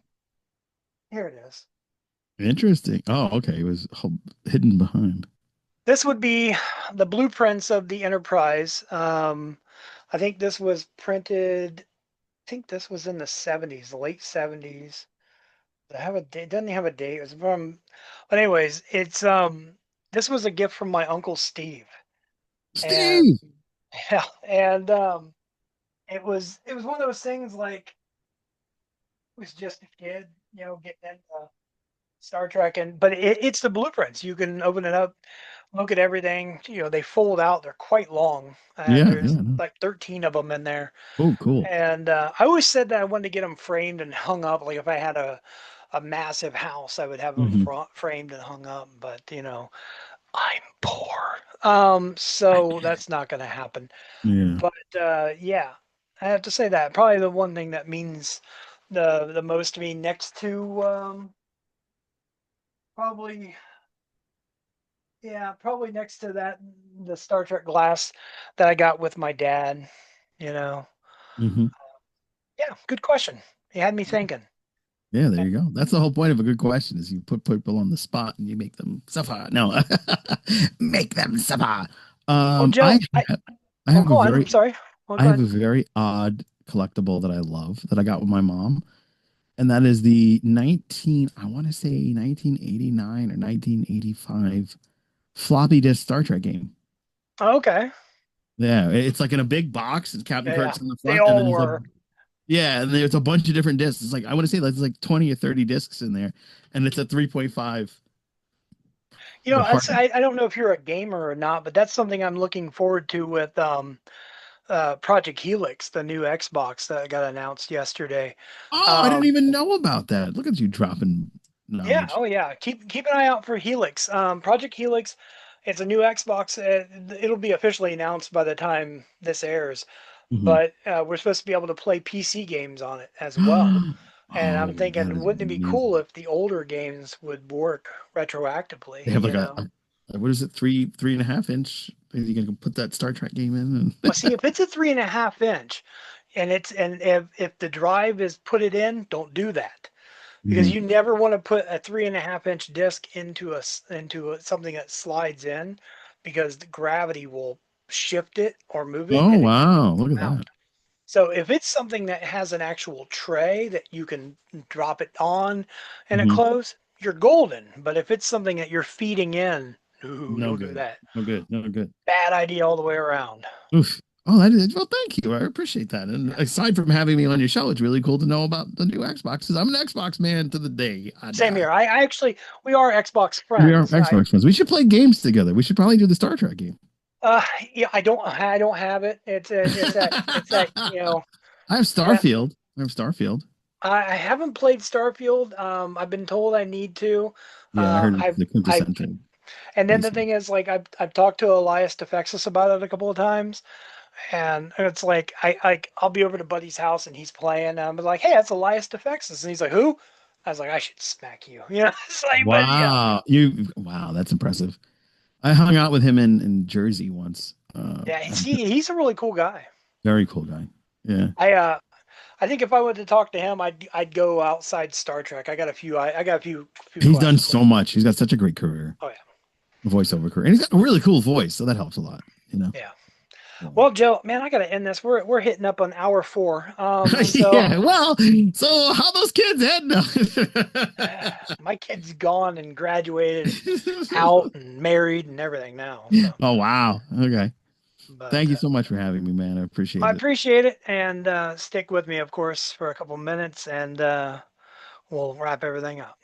here it is. Interesting. Oh, okay. It was hidden behind. This would be the blueprints of the Enterprise. I think this was printed. I think this was in the 70s, the late 70s. Does it have a date? Doesn't have a date. It was from, but anyways, it's this was a gift from my uncle Steve, and Steve. yeah, and it was one of those things like I was just a kid, getting into Star Trek, and but it's the blueprints. You can open it up, look at everything. They fold out. They're quite long. Yeah, There's yeah. No. like 13 of them in there, Oh, cool. and I always said that I wanted to get them framed and hung up. Like if I had a massive house, I would have them Hmm. framed and hung up. But I'm poor, so that's not going to happen. Yeah. But yeah, I have to say that probably the one thing that means the most to me next to probably yeah, probably next to that the Star Trek glass that I got with my dad. You know, Hmm. yeah, good question. You had me thinking. Yeah, there you go. That's the whole point of a good question is you put people on the spot and you make them suffer. No, make them suffer. Well, I Joe, I oh, have a go on. I'm very sorry. Oh, I go have a ahead. very odd collectible that I love that I got with my mom, and that is the 19 I want to say 1989 or 1985 floppy disk Star Trek game. Okay. Yeah, it's like in a big box. It's Captain Yeah, yeah. Kirk's in the They front, and then all there's a were. yeah, and there's a bunch of different discs. It's like I want to say there's like 20 or 30 discs in there, and it's a 3.5 the That's hard. I don't know if you're a gamer or not, but that's something I'm looking forward to with Project Helix, the new Xbox that got announced yesterday. Oh, I didn't Um, even know about that. Look at you dropping yeah, knowledge. oh yeah. Keep an eye out for Helix. Project Helix, it's a new Xbox. It'll be officially announced by the time this airs, Hmm. but we're supposed to be able to play PC games on it as well. And I'm Oh, that thinking, is wouldn't it be cool amazing. if the older games would work They retroactively, have like what is it, 3.5 inch? You can put that Star Trek game in. Well, see, if it's a 3.5 inch, and if the drive is put it in, don't do that because Hmm. you never want to put a 3.5 inch disc into something that slides in because the gravity will shift it or move it Oh and it can wow, look at come out. that. So if it's something that has an actual tray that you can drop it on and it Hmm. close, you're golden. But if it's something that you're feeding in, ooh, No don't do good. that. No good. No good. Bad idea all the way around. Oof. Oh, that is well. Thank you. I appreciate that. And aside from having me on your show, it's really cool to know about the new Xboxes. I'm an Xbox man to the day I Same die. here. I actually we are Xbox We are friends. Xbox friends. We should play games together. We should probably do the Star Trek game. Uh yeah, I don't have it. It's that I have uh, Starfield. I have Starfield. I haven't played Starfield. I've been told I need to. Yeah, I heard it's the I've quintessential and then the space game. thing is like I've talked to Elias Defexis about it a couple of times, and it's like I'll be over to Buddy's house and he's playing, and I'm like, hey, that's Elias Defexis, and he's like, who? I was like, I should smack you, It's like, but yeah, Wow, that's impressive. I hung out with him in Jersey once. yeah, he's a really cool guy. Very cool guy. Yeah. I think if I were to talk to him, I'd go outside Star Trek. I got a few He's done questions for so him. much. He's got such a great career, Oh yeah, voiceover career. And he's got a really cool voice, so that helps a lot, you know. yeah. So. Well, Joe, man, I got to end this. We're hitting up on hour 4. So Yeah, well, so how those kids heading? my kid's gone and graduated and out and married and everything now. So, Oh wow. Okay. but Thank you so much for having me, man. I appreciate I it. appreciate it, and stick with me, of course, for a couple minutes, and we'll wrap everything up.